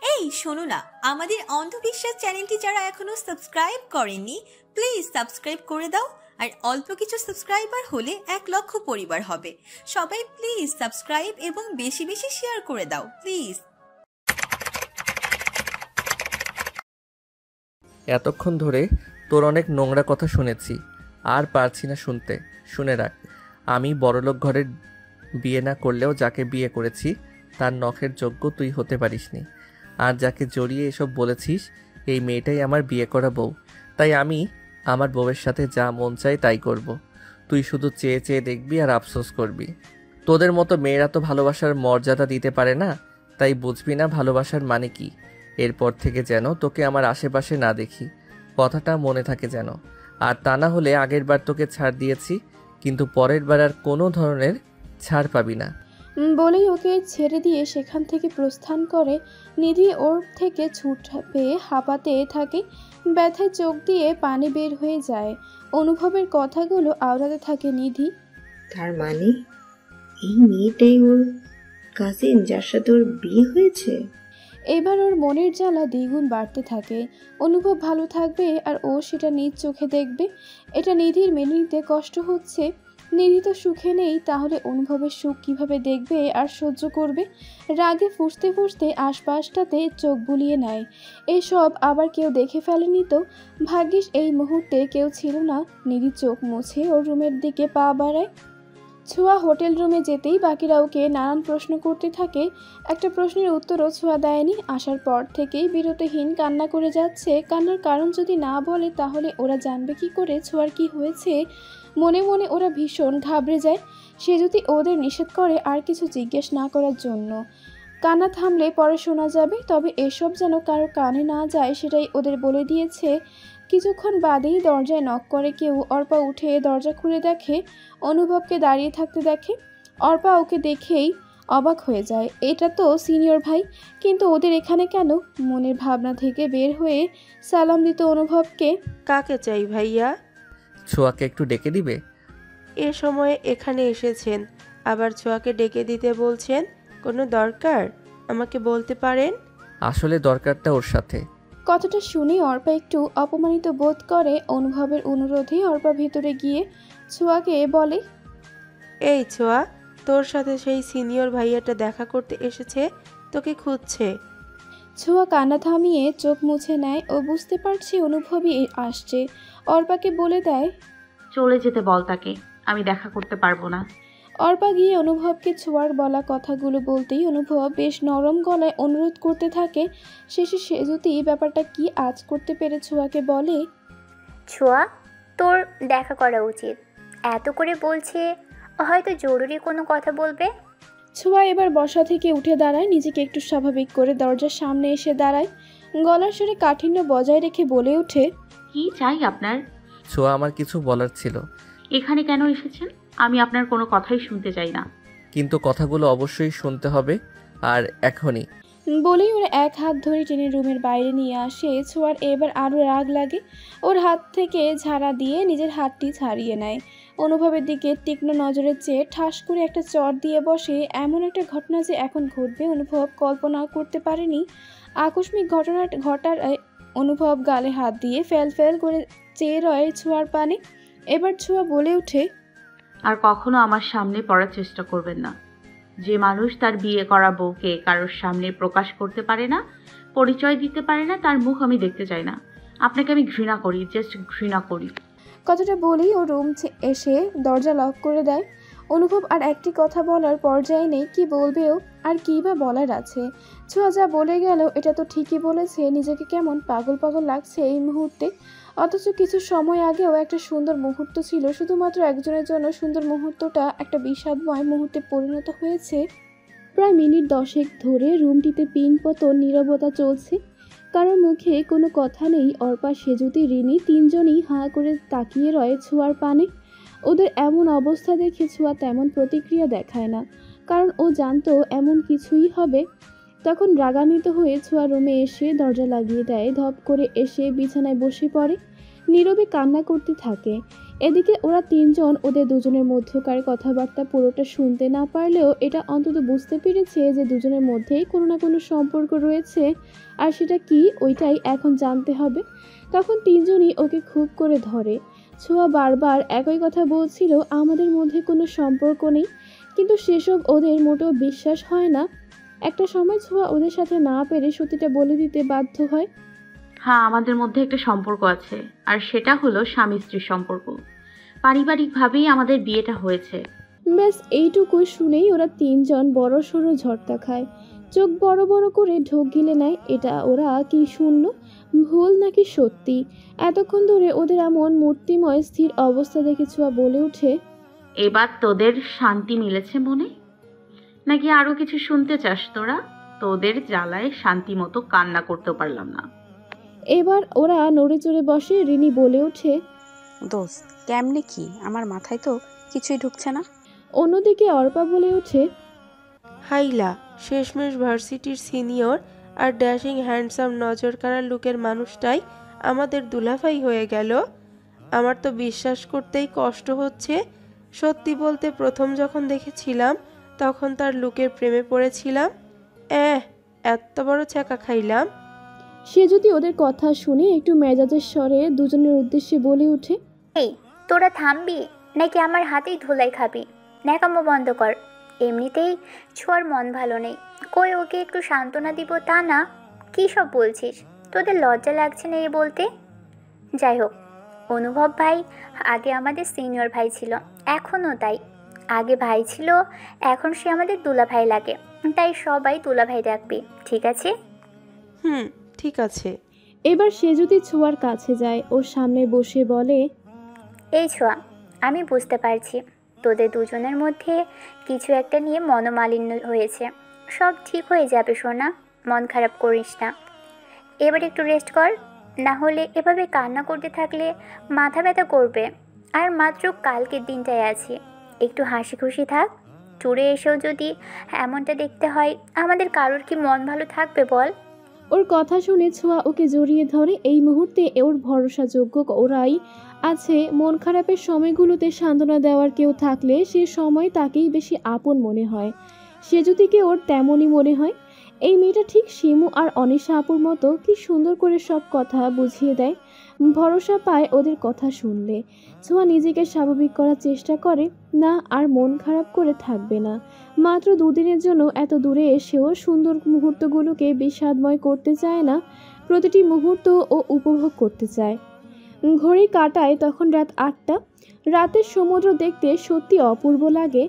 এই শোনো না, আমাদের অন্ধবিশ্বাস চ্যানেলটি যারা এখনো সাবস্ক্রাইব করেননি প্লিজ সাবস্ক্রাইব করে দাও। আর অল্প কিছু সাবস্ক্রাইবার হলে 1,00,000 পরিবার হবে। সবাই প্লিজ সাবস্ক্রাইব এবং বেশি বেশি শেয়ার করে দাও প্লিজ। এতক্ষণ ধরে তোর অনেক নোংরা কথা শুনেছি, আর পারছি না শুনতে। শুনে রাখ, আমি বড়লোক ঘরের বিয়ে না করলেও যাকে বিয়ে করেছি তার নখের যোগ্য তুই হতে পারিসনি। আর যাকে জড়িয়ে এসব বলেছিস এই মেয়েটাই আমার বিয়ে করা বউ। তাই আমি আমার বউয়ের সাথে যা মন চাই তাই করব। তুই শুধু চেয়ে চেয়ে দেখবি আর আফসোস করবি। তোদের মতো মেয়েরা তো ভালোবাসার মর্যাদা দিতে পারে না, তাই বুঝবি না ভালোবাসার মানে কি। এরপর থেকে যেন তোকে আমার আশেপাশে না দেখি, কথাটা মনে থাকে যেন। আর তা না হলে আগের বার তোকে ছাড় দিয়েছি, কিন্তু পরের বার আর কোনো ধরনের ছাড় পাবি না। বলেই ওকে ছেড়ে দিয়ে সেখান থেকে প্রস্থান করে। নিধি ওর থেকে ছুট পেয়ে হাঁপাতে থাকে, ব্যথায় চোখ দিয়ে পানি বের হয়ে যায়। অনুভবের কথাগুলো আওড়াতে থাকে নিধি। তার মানে এই মেয়েটাই ওর কাজিন যার সাথে ওর বিয়ে হয়েছে। এবার ওর মনের জ্বালা দ্বিগুণ বাড়তে থাকে। অনুভব ভালো থাকবে আর ও সেটা নিজ চোখে দেখবে, এটা নিধির মেনে নিতে কষ্ট হচ্ছে। নিধি তো সুখে নেই, তাহলে অনুভবের সুখ কিভাবে দেখবে আর সহ্য করবে। রাগে ফুঁসতে ফুঁসতে আশপাশটাতে চোখ বুলিয়ে নেয়, এসব আবার কেউ দেখে ফেলেনি তো। ভাগ্যিস এই মুহূর্তে কেউ ছিল না। নিধি চোখ মুছে ওর রুমের দিকে পা বাড়ায়। ছোঁয়া হোটেল রুমে যেতেই বাকিরা ওকে নানান প্রশ্ন করতে থাকে। একটা প্রশ্নের উত্তরও ছোঁয়া দেয়নি। আসার পর থেকেই বিরতিহীন কান্না করে যাচ্ছে। কান্নার কারণ যদি না বলে তাহলে ওরা জানবে কি করে ছোঁয়ার কি হয়েছে। মনে মনে ওরা ভীষণ ঘাবড়ে যায়। সে যদি ওদের নিষেধ করে আর কিছু জিজ্ঞেস না করার জন্য। কান্না থামলে পরে শোনা যাবে, তবে এসব যেন কারো কানে না যায় সেটাই ওদের বলে দিয়েছে। কিছুক্ষণ বাদেই দরজায় নক করে কেউ। অর্পা উঠে দরজা খুলে দেখে অনুভবকে দাঁড়িয়ে থাকতে দেখে। অর্পা ওকে দেখেই অবাক হয়ে যায়, এটা তো সিনিয়র ভাই, কিন্তু ওদের এখানে কেন? মনের ভাবনা থেকে বের হয়ে সালাম দিত অনুভবকে। কাকে চাই ভাইয়া? ছোঁয়াকে একটু ডেকে দিবে? এ সময়ে এখানে এসেছেন, আবার ছোঁয়াকে ডেকে দিতে বলছেন? কোনো দরকার আমাকে বলতে পারেন। আসলে দরকারটা ওর সাথে। কথাটা শুনে অর্পা একটু অপমানিত বোধ করে। অনুভবের অনুরোধে অর্পা ভেতরে গিয়ে ছোঁয়াকে বলে, এই ছোঁয়া, তোর সাথে সেই সিনিয়র ভাইয়াটা দেখা করতে এসেছে, তোকে খুঁজছে। ছোঁয়া কান্না থামিয়ে চোখ মুছে নেয়। ও বুঝতে পারছে অনুভবই আসছে। অর্পাকে বলে দেয়, চলে যেতে বল তাকে, আমি দেখা করতে পারবো না। অর্পা গিয়ে অনুভবকে ছোঁয়ার বলা কথাগুলো বলতেই অনুভব বেশ নরম গলায় অনুরোধ করতে থাকে। শেষে সে যদি ব্যাপারটা কি আজ করতে পেরে ছোঁয়াকে বলে, ছোঁয়া, তোর দেখা করা উচিত। এত করে বলছে, হয়তো জরুরি কোনো কথা বলবে। ছোঁয়া এবার বসা থেকে উঠে দাঁড়ায়, নিজেকে একটু স্বাভাবিক করে দরজার সামনে এসে দাঁড়ায়। গলার সুরে কাঠিন্য বজায় রেখে বলে ওঠে, কি চাই আপনার? ছোঁয়া, আমার কিছু বলার ছিল। এখানে কেন এসেছেন? আমি আপনার কোনো কথাই শুনতে চাই না। কিন্তু কথাগুলো অবশ্যই শুনতে হবে, আর এখনই। বলেই ওরা এক হাত ধরে টেনে রুমের বাইরে নিয়ে আসে। ছোঁয়ার এবার আরও রাগ লাগে। ওর হাত থেকে ঝাড়া দিয়ে নিজের হাতটি ছাড়িয়ে নেয়। অনুভবের দিকে তীক্ষ্ণ নজরে চেয়ে ঠাস করে একটা চট দিয়ে বসে। এমন একটা ঘটনা যে এখন ঘটবে অনুভব কল্পনাও করতে পারেনি। আকস্মিক ঘটনা ঘটার অনুভব গালে হাত দিয়ে ফেল ফেল করে চেয়ে রয় ছোঁয়ার পানে। এবার ছোঁয়া বলে ওঠে, আর কখনো আমার সামনে পড়ার চেষ্টা করবেন না। যে মানুষ তার বিয়ে করা বউকে কারোর সামনে প্রকাশ করতে পারে না, পরিচয় দিতে পারে না, তার মুখ আমি দেখতে চাই না। আপনাকে আমি ঘৃণা করি, জাস্ট ঘৃণা করি। কথাটা বলেই ও রুম এসে দরজা লক করে দেয়। অনুভব আর একটি কথা বলার পর্যায়ে নেই, কি বলবেও আর কী বা বলার আছে। ছোঁয়া যা বলে গেল এটা তো ঠিকই বলেছে। নিজেকে কেমন পাগল পাগল লাগছে এই মুহূর্তে। অথচ কিছু সময় আগেও একটা সুন্দর মুহূর্ত ছিল। শুধুমাত্র একজনের জন্য সুন্দর মুহূর্তটা একটা বিষাদময় মুহূর্তে পরিণত হয়েছে। প্রায় মিনিট 10 ধরে রুমটিতে পিনপতন নীরবতা চলছে। কারোর মুখে কোনো কথা নেই। অর্পা, সেজুতি, রিনি তিনজনই হাঁ করে তাকিয়ে রয় ছোঁয়ার পানে। ওদের এমন অবস্থা দেখে ছোঁয়া তেমন প্রতিক্রিয়া দেখায় না, কারণ ও জানতো এমন কিছুই হবে। তখন রাগান্বিত হয়ে ছোঁয়া রুমে এসে দরজা লাগিয়ে দেয়। ধপ করে এসে বিছানায় বসে পড়ে, নীরবে কান্না করতে থাকে। এদিকে ওরা তিনজন ওদের দুজনের মধ্যকার কথাবার্তা পুরোটা শুনতে না পারলেও এটা অন্তত বুঝতে পেরেছে যে দুজনের মধ্যেই কোনো না কোনো সম্পর্ক রয়েছে, আর সেটা কি ওইটাই এখন জানতে হবে। তখন তিনজনই ওকে খুব করে ধরে। ছোঁয়া বারবার একই কথা বলছিল, আমাদের মধ্যে কোনো সম্পর্ক নেই, কিন্তু সেসব ওদের মোটেও বিশ্বাস হয় না। একটা সময় ছোঁয়া ওদের সাথে না পেরে সত্যিটা বলে দিতে বাধ্য হয়। হ্যাঁ, আমাদের মধ্যে একটা সম্পর্ক আছে, আর সেটা হলো স্বামী স্ত্রীর সম্পর্ক। পারিবারিকভাবেই আমাদের বিয়েটা হয়েছে। ব্যাস এইটুকু শুনেই ওরা তিনজন বড় সড়ো ঝটকা খায়, চোখ বড় বড় করে ঢোক গিলে নেয়। এটা ওরা কি শুনল, ভুল নাকি সত্যি? এতক্ষণ ধরে ওদের এমন মূর্তিময় স্থির অবস্থা দেখে ছোঁয়া বলে ওঠে, এবার তোদের শান্তি মিলেছে মনে, নাকি আরো কিছু শুনতে চাস তোরা? তোদের জ্বালায় শান্তি মতো কান্না করতেও পারলাম না। এবার ওরা নড়ে চড়ে বসে। রিনি বলে ওঠে, দোস্ত কেমনে কি, আমার মাথায় তো কিছুই ঢুকছে না। অন্যদিকে অর্পা বলে ওঠে, হাইলা, শেষমেশ ভার্সিটির সিনিয়র আর ড্যাশিং হ্যান্ডসাম নজর কাড়া লুকের মানুষটাই আমাদের দুলাভাই হয়ে গেল। আমার তো বিশ্বাস করতেই কষ্ট হচ্ছে। সত্যি বলতে প্রথম যখন দেখেছিলাম তখন তার লুকের প্রেমে পড়েছিলাম। এত বড় ছ্যাঁকা খাইলাম। সে যদি ওদের কথা শুনে একটু মেজাজের স্বরে দুজনের উদ্দেশ্যে বলে ওঠে, এই তোরা থামবি নাকি আমার হাতেই ধুলাই খাবি? ন্যাকামো বন্ধ কর। এমনিতেই ছোঁয়ার মন ভালো নেই, কই ওকে একটু সান্ত্বনা দিব তা না। কী সব বলছিস? তোদের লজ্জা লাগছে না এ বলতে? যাই হোক, অনুভব ভাই আগে আমাদের সিনিয়র ভাই ছিল, এখনও তাই। আগে ভাই ছিল, এখন সে আমাদের দুলা ভাই লাগে, তাই সবাই দুলা ভাই ডাকবি, ঠিক আছে? ঠিক আছে। এবার সে যদি ছোঁয়ার কাছে যায়, ওর সামনে বসে বলে, এই ছোঁয়া, আমি বুঝতে পারছি তোদের দুজনের মধ্যে কিছু একটা নিয়ে মনোমালিন্য হয়েছে। সব ঠিক হয়ে যাবে সোনা, মন খারাপ করিস না। এবার একটু রেস্ট কর, না হলে এভাবে কান্না করতে থাকলে মাথা ব্যথা করবে। আর মাত্র কালকের দিনটাই আছি, একটু হাসি খুশি থাক। ট্যুরে এসেও যদি এমনটা দেখতে হয়, আমাদের কারোর কি মন ভালো থাকবে বল? ওর কথা শুনে ছোঁয়া ওকে জড়িয়ে ধরে। এই মুহূর্তে ওর ভরসাযোগ্য ওরাই আছে। মন খারাপের সময়গুলোতে সান্ত্বনা দেওয়ার কেউ থাকলে সে সময় তাকেই বেশি আপন মনে হয়। সে যদি কেউ ওর তেমনই মনে হয়। এই মেয়েটা ঠিক শিমু আর অনিশা আপুর মতো কি সুন্দর করে সব কথা বুঝিয়ে দেয়, ভরসা পায় ওদের কথা শুনলে। ছোঁয়া নিজেকে স্বাভাবিক করার চেষ্টা করে, না আর মন খারাপ করে থাকবে না। মাত্র দুদিনের জন্য এত দূরে এসেও সুন্দর মুহূর্তগুলোকে বিষাদময় করতে চায় না, প্রতিটি মুহূর্ত ও উপভোগ করতে চায়। ঘড়ি কাটায় তখন রাত ৮টা। রাতের সমুদ্র দেখতে সত্যি অপূর্ব লাগে।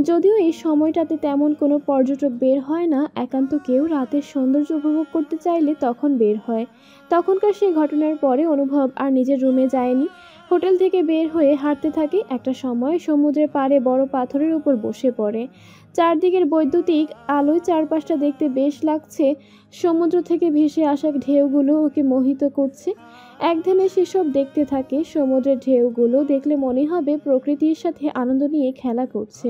যদিও এই সময়টাতে তেমন কোনো পর্যটক বের হয় না, একান্ত কেউ রাতের সৌন্দর্য উপভোগ করতে চাইলে তখন বের হয়। তখনকার সেই ঘটনার পরে অনুভব আর নিজের রুমে যায়নি। হোটেল থেকে বের হয়ে হাঁটতে থাকে। একটা সময় সমুদ্রের পাড়ে বড় পাথরের উপর বসে পড়ে। চারদিকের বৈদ্যুতিক আলোয় চারপাশটা দেখতে বেশ লাগছে। সমুদ্র থেকে ভেসে আসা ঢেউগুলো ওকে মোহিত করছে। একধানে সেসব দেখতে থাকে। সমুদ্রের ঢেউগুলো দেখলে মনে হবে প্রকৃতির সাথে আনন্দ নিয়ে খেলা করছে,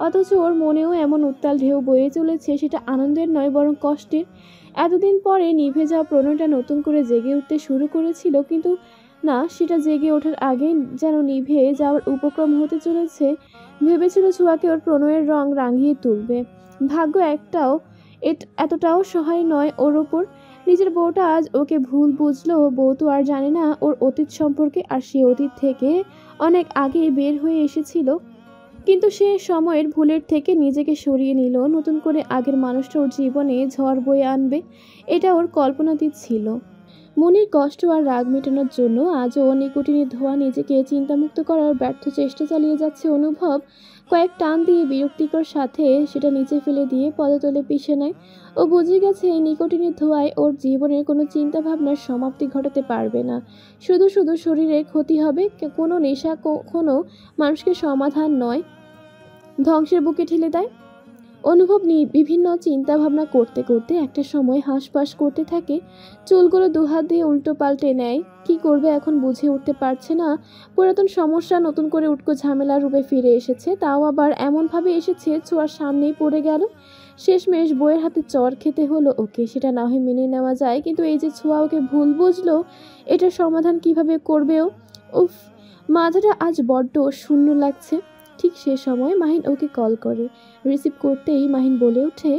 অথচ ওর মনেও এমন উত্তাল ঢেউ বয়ে চলেছে, সেটা আনন্দের নয় বরং কষ্টের। এতদিন পরে নিভে যাওয়া প্রণয়টা নতুন করে জেগে উঠতে শুরু করেছিল, কিন্তু না, সেটা জেগে ওঠার আগে যেন নিভে যাওয়ার উপক্রম হতে চলেছে। ভেবেছিল ছোঁয়াকে ওর প্রণয়ের রং রাঙিয়ে তুলবে। ভাগ্য এতটাও সহায় নয় ওর ওপর। নিজের বউটা আজ ওকে ভুল বুঝলো। বউ তো আর জানে না ওর অতীত সম্পর্কে, আর সে অতীত থেকে অনেক আগে বের হয়ে এসেছিল। কিন্তু সে সময়ের ভুলের থেকে নিজেকে সরিয়ে নিল। নতুন করে আগের মানুষটা ওর জীবনে ঝড় বয়ে আনবে, এটা ওর কল্পনাতীত ছিল। মনের কষ্ট আর রাগ মেটানোর জন্য আজও নিকোটিনের ধোঁয়া নিজেকে চিন্তামুক্ত করার ব্যর্থ চেষ্টা চালিয়ে যাচ্ছে অনুভব। কয়েক টান দিয়ে বিরক্তিকর সাথে সেটা নিচে ফেলে দিয়ে পদতলে পিষে নেয়। ও বুঝে গেছে এই নিকোটিনের ধোঁয়ায় ওর জীবনের কোনো চিন্তা ভাবনার সমাপ্তি ঘটাতে পারবে না, শুধু শুধু শরীরের ক্ষতি হবে। কোনো নেশা কখনো মানুষকে সমাধান নয়, ধ্বংসের বুকে ঠেলে দেয়। অনুভব বিভিন্ন চিন্তা ভাবনা করতে করতে একটা সময় হাঁসফাঁস করতে থাকে। চুলগুলো দুহাত দিয়ে উল্টো পাল্টে নেয়। কি করবে এখন বুঝে উঠতে পারছে না। পুরাতন সমস্যা নতুন করে উটকো ঝামেলা রূপে ফিরে এসেছে, তাও আবার এমনভাবে এসেছে ছোঁয়ার সামনেই পড়ে গেল। শেষমেশ বইয়ের হাতে চড় খেতে হলো ওকে, সেটা না হয় মেনে নেওয়া যায়, কিন্তু এই যে ছোঁয়া ওকে ভুল বুঝলো, এটার সমাধান কিভাবে করবে ও? উফ, মাথাটা আজ বড্ড শূন্য লাগছে। ঠিক সে সময় মাহিন ওকে কল করে। রিসিভ করতেই মাহিন বলে ওঠে,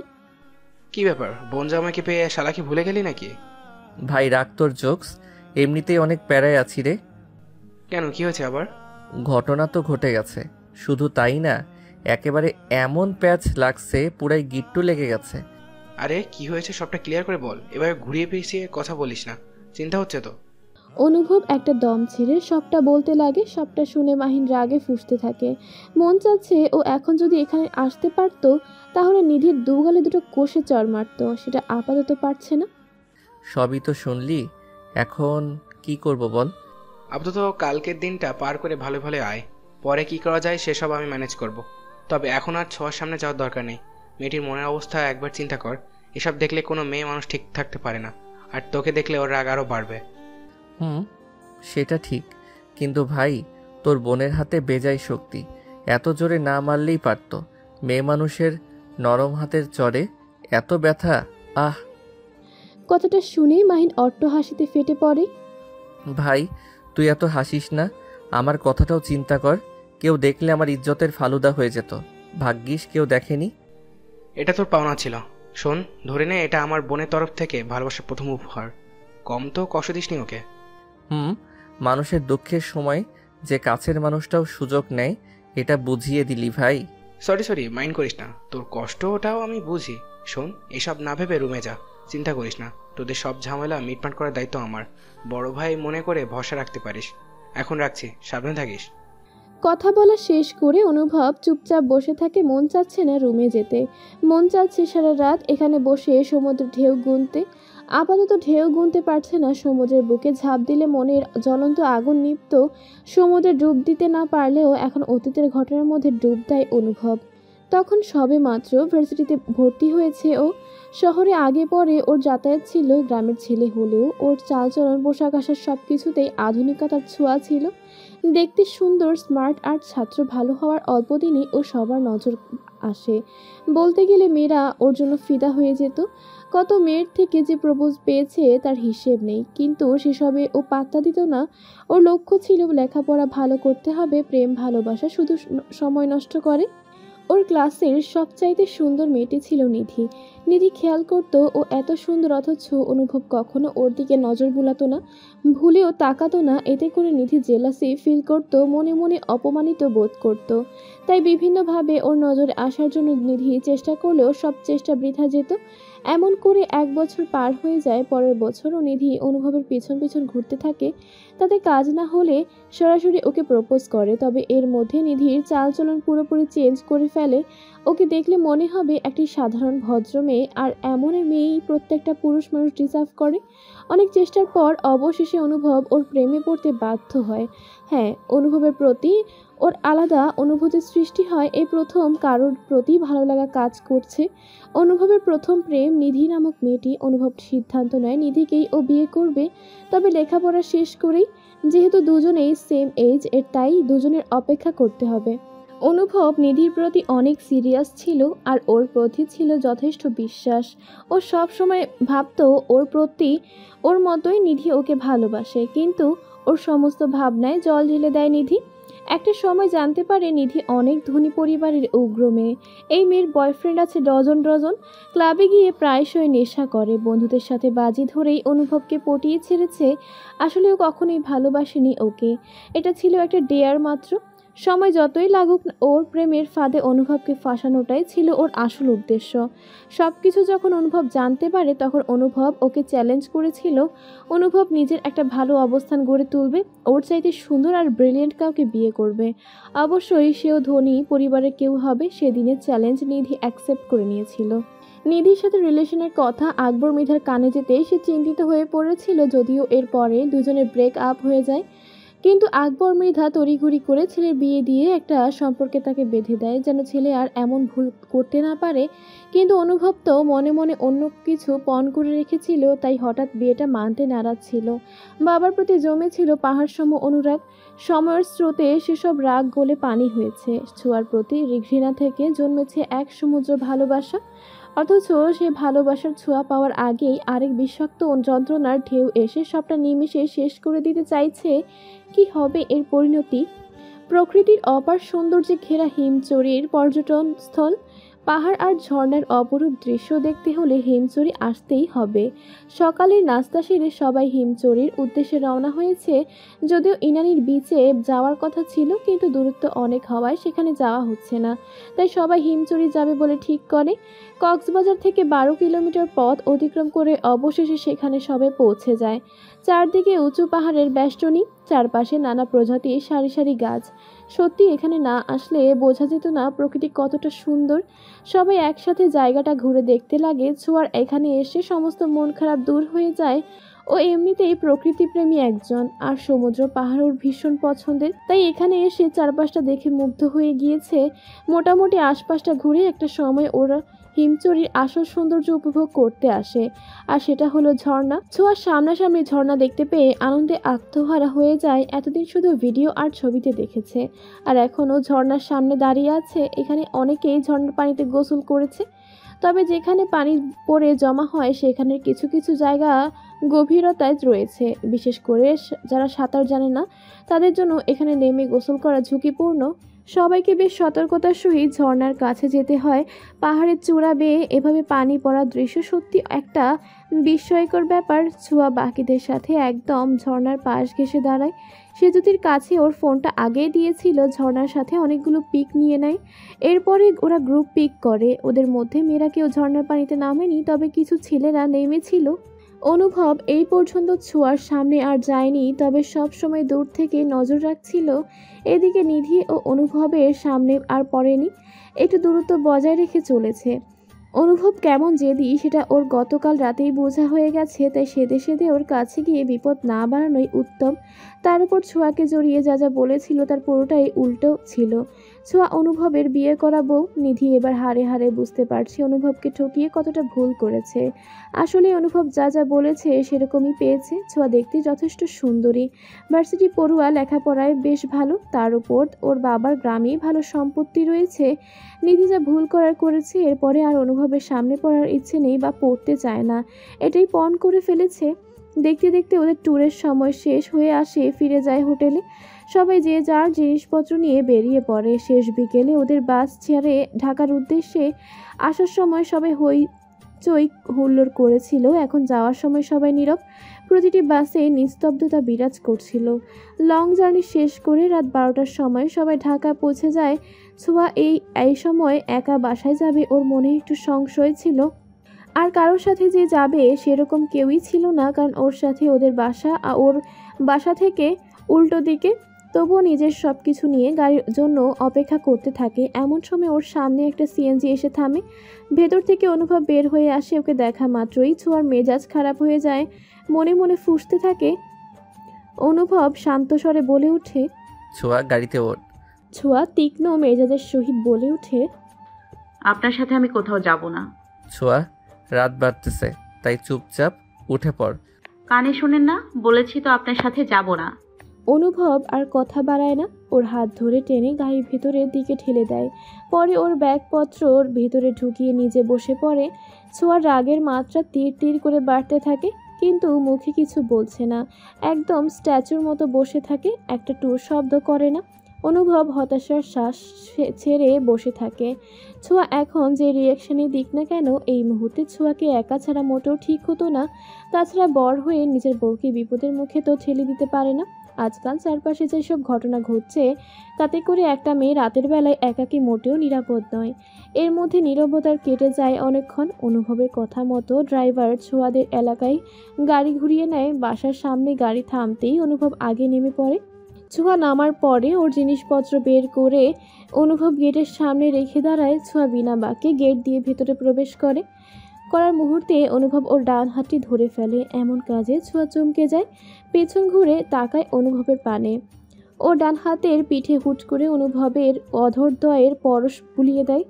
কি ব্যাপার, বোন জামাইকে পেয়ে শালাকে ভুলে গেলি নাকি? ভাই রাখ তোর জোকস, এমনিতেই অনেক প্যারায় আছি রে। কেন, কি হয়েছে আবার? ঘটনা তো ঘটে গেছে, শুধু তাই না, একেবারে এমন প্যাচ লাগছে পুরাই গিট্টু লেগে গেছে। আরে কি হয়েছে সবটা ক্লিয়ার করে বল, এভাবে ঘুরিয়ে পেঁচিয়ে কথা বলিস না, চিন্তা হচ্ছে তো। অনুভব একটা দম ছেড়ে সবটা বলতে লাগে। সবটা শুনে মাহিন রাগে ফুঁসতে থাকে। মন চাচ্ছে ও এখন যদি এখানে আসতে পারতো তাহলে নিধির দুগালে দুটো কষে চড় মারত, সেটা আপাতত পারছে না। সবই তো শুনলি, এখন কি করব বল? আপাতত কালকের দিনটা পার করে ভালো ভালো আয়, পরে কি করা যায় সেসব আমি ম্যানেজ করব। তবে এখন আর ছোঁয়ার সামনে যাওয়ার দরকার নেই। মেয়েটির মনের অবস্থা একবার চিন্তা কর, এসব দেখলে কোনো মেয়ে মানুষ ঠিক থাকতে পারে না, আর তোকে দেখলে ওর রাগ আরও বাড়বে। সেটা ঠিক, কিন্তু ভাই তোর বোনের হাতে বেজায় শক্তি, এত জোরে না মারলেই পারত। মেয়ে মানুষের নরম হাতের চড়ে এত ব্যথা, আহ! কথাটা শুনেই মাহিন অট্ট হাসিতে ফেটে পড়ে। ভাই তুই এত হাসিস না, আমার কথাটাও চিন্তা কর, কেউ দেখলে আমার ইজ্জতের ফালুদা হয়ে যেত। ভাগ্যিস কেউ দেখেনি। এটা তোর পাওনা ছিল। শোন, ধরে নে এটা আমার বোনের তরফ থেকে ভালোবাসার প্রথম উপহার। কম তো কষ্ট দিসনি ওকে। মানুষের দুঃখের সময় যে কাছের মানুষটাও সুযোগ নেয়, এটা বুঝিয়ে দিলি ভাই। সরি মাইন্ড করিস না, তোর কষ্ট ওটাও আমি বুঝি। শোন, এসব না ভেবে রুমে যা, চিন্তা করিস না, তোদের সব ঝামেলা মিটমাট করার দায়িত্ব আমার। বড় ভাই মনে করে ভরসা রাখতে পারিস। এখন রাখছি, সাবধানে থাকিস। কথা বলা শেষ করে অনুভব চুপচাপ বসে থাকে। মন চাচ্ছে না রুমে যেতে, মন চাচ্ছে সারা রাত এখানে বসে সমুদ্রের ঢেউ গুনতে। আপাতত ঢেউ গুনতে পারছে না, সমুদ্রের বুকে ঝাঁপ দিলে মনের জ্বলন্ত আগুন নিভত। সমুদ্রে ডুব দিতে না পারলেও এখন অতীতের ঘটনার মধ্যে ডুব দেয় অনুভব। তখন সবে মাত্র ভার্সিটিতে ভর্তি হয়েছে ও। শহরে আগে পরে ওর যাতায়াত ছিল, গ্রামের ছেলে হলেও ওর চালচলন পোশাক আশাক সব কিছুতেই আধুনিকতার ছোঁয়া ছিল। দেখতে সুন্দর, স্মার্ট আর ছাত্র ভালো হওয়ার অল্প দিনেই ও সবার নজর আসে। বলতে গেলে মেয়েরা ওর জন্য ফিদা হয়ে যেত। কত মেয়ের থেকে যে প্রপোজ পেয়েছে তার হিসেব নেই, কিন্তু সেসবে ও পাত্তা দিত না। ওর লক্ষ্য ছিল লেখাপড়া ভালো করতে হবে, প্রেম ভালোবাসা শুধু সময় নষ্ট করে। ওর ক্লাসের সবচাইতে সুন্দর মেয়েটি ছিল নিধি। নিধি খেয়াল করতো ও এত সুন্দর, অথচ অনুভব কখনো ওর দিকে নজর বুলাতো না, ভুলেও তাকাতো না। এতে করে নিধি জেলাসি ফিল করতো, মনে মনে অপমানিত বোধ করত। তাই বিভিন্নভাবে ওর নজরে আসার জন্য নিধি চেষ্টা করলেও সব চেষ্টা বৃথা যেত। এমন করে 1 বছর পার হয়ে যায়। পরের বছরও নিধি অনুভবের পিছন পিছন ঘুরতে থাকে। তাতে কাজ না হলে সরাসরি ওকে প্রপোজ করে। তবে এর মধ্যে নিধির চালচলন পুরোপুরি চেঞ্জ করে ফেলে। ওকে দেখলে মনে হবে একটি সাধারণ ভদ্র মেয়ে, আর এমন মেয়েই প্রত্যেকটা পুরুষ মানুষ ডিজার্ভ করে। অনেক চেষ্টার পর অবশেষে অনুভব ওর প্রেমে পড়তে বাধ্য হয়। হ্যাঁ, অনুভবের প্রতি ওর আলাদা অনুভূতির সৃষ্টি হয়। এই প্রথম কারোর প্রতি ভালো লাগা কাজ করছে। অনুভবের প্রথম প্রেম নিধি নামক মেয়েটি। অনুভব সিদ্ধান্ত নেয় নিধিকেই ও বিয়ে করবে, তবে লেখাপড়া শেষ করেই। যেহেতু দুজনেই সেম এজ, তাই দুজনের অপেক্ষা করতে হবে। অনুভব নিধির প্রতি অনেক সিরিয়াস ছিল, আর ওর প্রতি ছিল যথেষ্ট বিশ্বাস। ও সব সময় ভাবতো ওর প্রতি ওর মতোই নিধি ওকে ভালোবাসে, কিন্তু ওর সমস্ত ভাবনায় জল ঢেলে দেয় নিধি। একটা সময় জানতে পারে নিধি অনেক ধনী পরিবারের উগ্র মেয়ে। এই মেয়ের বয়ফ্রেন্ড আছে ডজন ডজন। ক্লাবে গিয়ে প্রায়শই নেশা করে। বন্ধুদের সাথে বাজি ধরেই অনুভবকে পটিয়ে ছেড়েছে। আসলে ও কখনোই ভালোবাসেনি ওকে, এটা ছিল একটা ডেয়ার মাত্র। সময় যতই লাগুক, ওর প্রেমের ফাঁদে অনুভবকে ফাঁসানোটাই ছিল ওর আসল উদ্দেশ্য। সব কিছু যখন অনুভব জানতে পারে, তখন অনুভব ওকে চ্যালেঞ্জ করেছিল। অনুভব নিজের একটা ভালো অবস্থান গড়ে তুলবে, ওর চাইতে সুন্দর আর ব্রিলিয়েন্ট কাউকে বিয়ে করবে। অবশ্যই সেও ধনী পরিবারের কেউ হবে। সেদিনের চ্যালেঞ্জ নিধি অ্যাকসেপ্ট করে নিয়েছিল। নিধির সাথে রিলেশনের কথা আকবর মৃধার কানে যেতেই সে চিন্তিত হয়ে পড়েছিল। যদিও এরপরে দুজনের ব্রেক আপ হয়ে যায়, কিন্তু আকবর মৃধা তড়িঘড়ি করে ছেলের বিয়ে দিয়ে একটা সম্পর্কে তাকে বেঁধে দেয়, যেন ছেলে আর এমন ভুল করতে না পারে। কিন্তু অনুভব তো মনে মনে অন্য কিছু পণ করে রেখেছিল, তাই হঠাৎ বিয়েটা মানতে নারাজ ছিল। বাবার প্রতি জমেছিল পাহাড়সম অনুরাগ। সময়ের স্রোতে সেসব রাগ গলে পানি হয়েছে। ছোঁয়ার প্রতি ঘৃণা থেকে জন্মেছে এক সমুদ্র ভালোবাসা। অথচ সে ভালোবাসার ছোঁয়া পাওয়ার আগেই আরেক বিষাক্ত যন্ত্রণার ঢেউ এসে সবটা নিমেষে শেষ করে দিতে চাইছে। কি হবে এর পরিণতি? প্রকৃতির অপার সৌন্দর্যে ঘেরা হিমচুরির পর্যটন স্থল, পাহাড় আর ঝর্ণার অপরূপ দৃশ্য দেখতে হলে হিমচুরি আসতেই হবে। সকালের নাস্তা সেরে সবাই হিমচুরির উদ্দেশ্যে রওনা হয়েছে। যদিও ইনানির বিচে যাওয়ার কথা ছিল, কিন্তু দূরত্ব অনেক হওয়ায় সেখানে যাওয়া হচ্ছে না। তাই সবাই হিমচুরি যাবে বলে ঠিক করে। কক্সবাজার থেকে 12 কিলোমিটার পথ অতিক্রম করে অবশেষে সেখানে সবাই পৌঁছে যায়। চারদিকে উঁচু পাহাড়ের বেষ্টনী, চারপাশে নানা প্রজাতির সারি সারি গাছ। সত্যি এখানে না আসলে বোঝা যেত না প্রকৃতি কতটা সুন্দর। সবাই একসাথে জায়গাটা ঘুরে দেখতে লাগে। ছোঁয়ার এখানে এসে সমস্ত মন খারাপ দূর হয়ে যায়। ও এমনিতেই প্রকৃতিপ্রেমী একজন, আর সমুদ্র পাহাড় ওর ভীষণ পছন্দের। তাই এখানে এসে চারপাশটা দেখে মুগ্ধ হয়ে গিয়েছে। মোটামুটি আশপাশটা ঘুরে একটা সময় ওরা হিমচুরির আসল সৌন্দর্য উপভোগ করতে আসে, আর সেটা হলো ঝর্ণা। ছোঁয়ার সামনাসামনি ঝর্ণা দেখতে পেয়ে আনন্দে আত্মহারা হয়ে যায়। এতদিন শুধু ভিডিও আর ছবিতে দেখেছে, আর এখনও ঝর্ণার সামনে দাঁড়িয়ে আছে। এখানে অনেকেই ঝর্ণার পানিতে গোসল করেছে, তবে যেখানে পানি পড়ে জমা হয় সেখানের কিছু কিছু জায়গা গভীরতায় রয়েছে। বিশেষ করে যারা সাঁতার জানে না তাদের জন্য এখানে নেমে গোসল করা ঝুঁকিপূর্ণ। সবাইকে বেশ সতর্কতার সহিত ঝর্ণার কাছে যেতে হয়। পাহাড়ের চূড়া বেয়ে এভাবে পানি পড়ার দৃশ্য সত্যি একটা বিস্ময়কর ব্যাপার। ছোঁয়া বাকিদের সাথে একদম ঝর্ণার পাশ ঘেঁষে দাঁড়ায়। সেতুতির কাছে ওর ফোনটা আগেই দিয়েছিল, ঝর্ণার সাথে অনেকগুলো পিক নিয়ে নেয়। এরপরে ওরা গ্রুপ পিক করে। ওদের মধ্যে মেয়েরা কেউ ঝর্ণার পানিতে নামেনি, তবে কিছু ছেলেরা নেমেছিল। অনুভব এই পর্যন্ত ছোঁয়ার সামনে আর যায়নি, তবে সব সময় দূর থেকে নজর রাখছিল। এদিকে নিধি ও অনুভবের সামনে আর পড়েনি, একটু দূরত্ব বজায় রেখে চলেছে। অনুভব কেমন জেদি সেটা ওর গতকাল রাতেই বোঝা হয়ে গেছে, তাই সেদে সেদে ওর কাছে গিয়ে বিপদ না বাড়ানোই উত্তম। তার উপর ছোঁয়াকে জড়িয়ে যা যা বলেছিল তার পুরোটাই উল্টো ছিল। ছোঁয়া অনুভবের বিয়ে করা বউ। নিধি এবার হারে হারে বুঝতে পারছে অনুভবকে ঠকিয়ে কতটা ভুল করেছে। আসলে অনুভব যা যা বলেছে সেরকমই পেয়েছে। ছোঁয়া দেখতে যথেষ্ট সুন্দরী, ভার্সিটি পড়ুয়া, লেখাপড়ায় বেশ ভালো, তার উপর ওর বাবার গ্রামেই ভালো সম্পত্তি রয়েছে। নিধি যা ভুল করেছে, এরপরে আর অনুভবের সামনে পড়ার ইচ্ছে নেই বা পড়তে চায় না, এটাই পণ করে ফেলেছে। দেখতে দেখতে ওদের ট্যুরের সময় শেষ হয়ে আসে। ফিরে যায় হোটেলে। সবাই যে যার জিনিসপত্র নিয়ে বেরিয়ে পড়ে। শেষ বিকেলে ওদের বাস ছেড়ে ঢাকার উদ্দেশ্যে আসার সময় সবাই হইচই হুল্লোড় করেছিল, এখন যাওয়ার সময় সবাই নীরব। প্রতিটি বাসে নিস্তব্ধতা বিরাজ করছিল। লং জার্নি শেষ করে রাত 12টার সময় সবাই ঢাকা পৌঁছে যায়। ছোঁয়া এই সময় একা বাসায় যাবে ওর মনে একটু সংশয় ছিল। আর কারোর সাথে যে যাবে সেরকম কেউই ছিল না, কারণ ওর সাথে ওদের বাসা, আর ওর বাসা থেকে উল্টো দিকে। তবুও নিজের সব কিছু নিয়ে গাড়ির জন্য অপেক্ষা করতে থাকে। এমন সময় ওর সামনে একটা সিএনজি এসে থামে। ভেতর থেকে অনুভব বের হয়ে আসে। ওকে দেখা মাত্রই ছোঁয়ার মেজাজ খারাপ হয়ে যায়, মনে মনে ফুঁসতে থাকে। অনুভব শান্ত স্বরে বলে ওঠে, ছোঁয়া গাড়িতে ওঠ। ছোঁয়া তীক্ষ্ণ মেজাজের সহিত বলে ওঠে, আপনার সাথে আমি কোথাও যাব না। ছোঁয়া রাত বাড়তেছে, তাই চুপচাপ উঠে পড়। কানে শোনেন না? বলেছি তো আপনার সাথে যাব না। অনুভব আর কথা বাড়ায় না, ওর হাত ধরে টেনে গাড়ির ভেতরের দিকে ঠেলে দেয়। পরে ওর ব্যাগপত্র ওর ভেতরে ঢুকিয়ে নিজে বসে পড়ে। ছোঁয়ার রাগের মাত্রা তীর তীর করে বাড়তে থাকে, কিন্তু মুখে কিছু বলছে না। একদম স্ট্যাচুর মতো বসে থাকে, একটা টুর শব্দ করে না। অনুভব হতাশার শ্বাস ছেড়ে বসে থাকে। ছোঁয়া এখন যে রিয়াকশানই দিক না কেন, এই মুহূর্তে ছোঁয়াকে একা ছাড়া মোটেও ঠিক হতো না। তাছাড়া বর হয়ে নিজের বউকে বিপদের মুখে তো ঠেলে দিতে পারে না। আজকাল চারপাশে যেসব ঘটনা ঘটছে, তাতে করে একটা মেয়ে রাতের বেলায় একাকী মোটেও নিরাপদ নয়। এর মধ্যে নীরবতার কেটে যায় অনেকক্ষণ। অনুভবের কথা মতো ড্রাইভার ছোঁয়াদের এলাকায় গাড়ি ঘুরিয়ে নেয়। বাসার সামনে গাড়ি থামতেই অনুভব আগে নেমে পড়ে। ছোঁয়া নামার পরে ওর জিনিসপত্র বের করে অনুভব গেটের সামনে রেখে দাঁড়ায়। ছোঁয়া বিনা বাক্যে গেট দিয়ে ভেতরে প্রবেশ করার মুহূর্তে অনুভব ওর ডান হাতটি ধরে ফেলে। এমন কাজে ছোঁয়া চমকে যায়, পেছন ঘুরে তাকায় অনুভবের পানে। ও ডান হাতের পিঠে হুট করে অনুভবের অধরদ্বয়ের পরশ বুলিয়ে দেয়।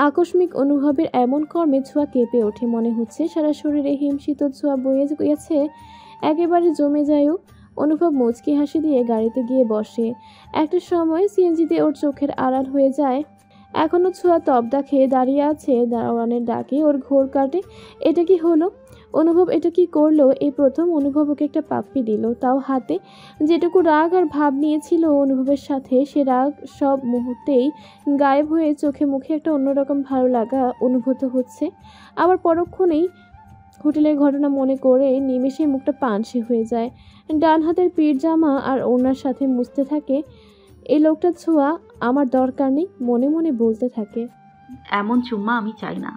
আকস্মিক অনুভবের এমন কর্মে ছোঁয়া কেঁপে ওঠে, মনে হচ্ছে সারা শরীরে হিমশীতল ছোঁয়া বয়ে গেছে, একেবারে জমে যায়ও। অনুভব মুচকি হাসি দিয়ে গাড়িতে গিয়ে বসে। একটা সময় সিএনজিতে ওর চোখের আড়াল হয়ে যায়। এখনও ছোঁয়া তবদা খেয়ে দাঁড়িয়ে আছে। দারোয়ানের ডাকে ওর ঘোর কাটে। এটা কি হলো? অনুভব এটা কি করলো? এই প্রথম অনুভব ওকে একটা পাপ্পি দিল, তাও হাতে। যেটুকু রাগ আর ভাব নিয়েছিল অনুভবের সাথে, সে রাগ সব মুহূর্তেই গায়েব হয়ে চোখে মুখে একটা অন্যরকম ভালো লাগা অনুভূত হচ্ছে। আবার পরক্ষণেই হোটেলের ঘটনা মনে করে নিমেষে মুখটা পানসে হয়ে যায়। ডান হাতের পিঠ জামা আর ওনার সাথে মুছতে থাকে। এই লোকটা ছোঁয়া আমার দরকার নেই, মনে মনে বলতে থাকে। এমন চুম্মা আমি চাই না।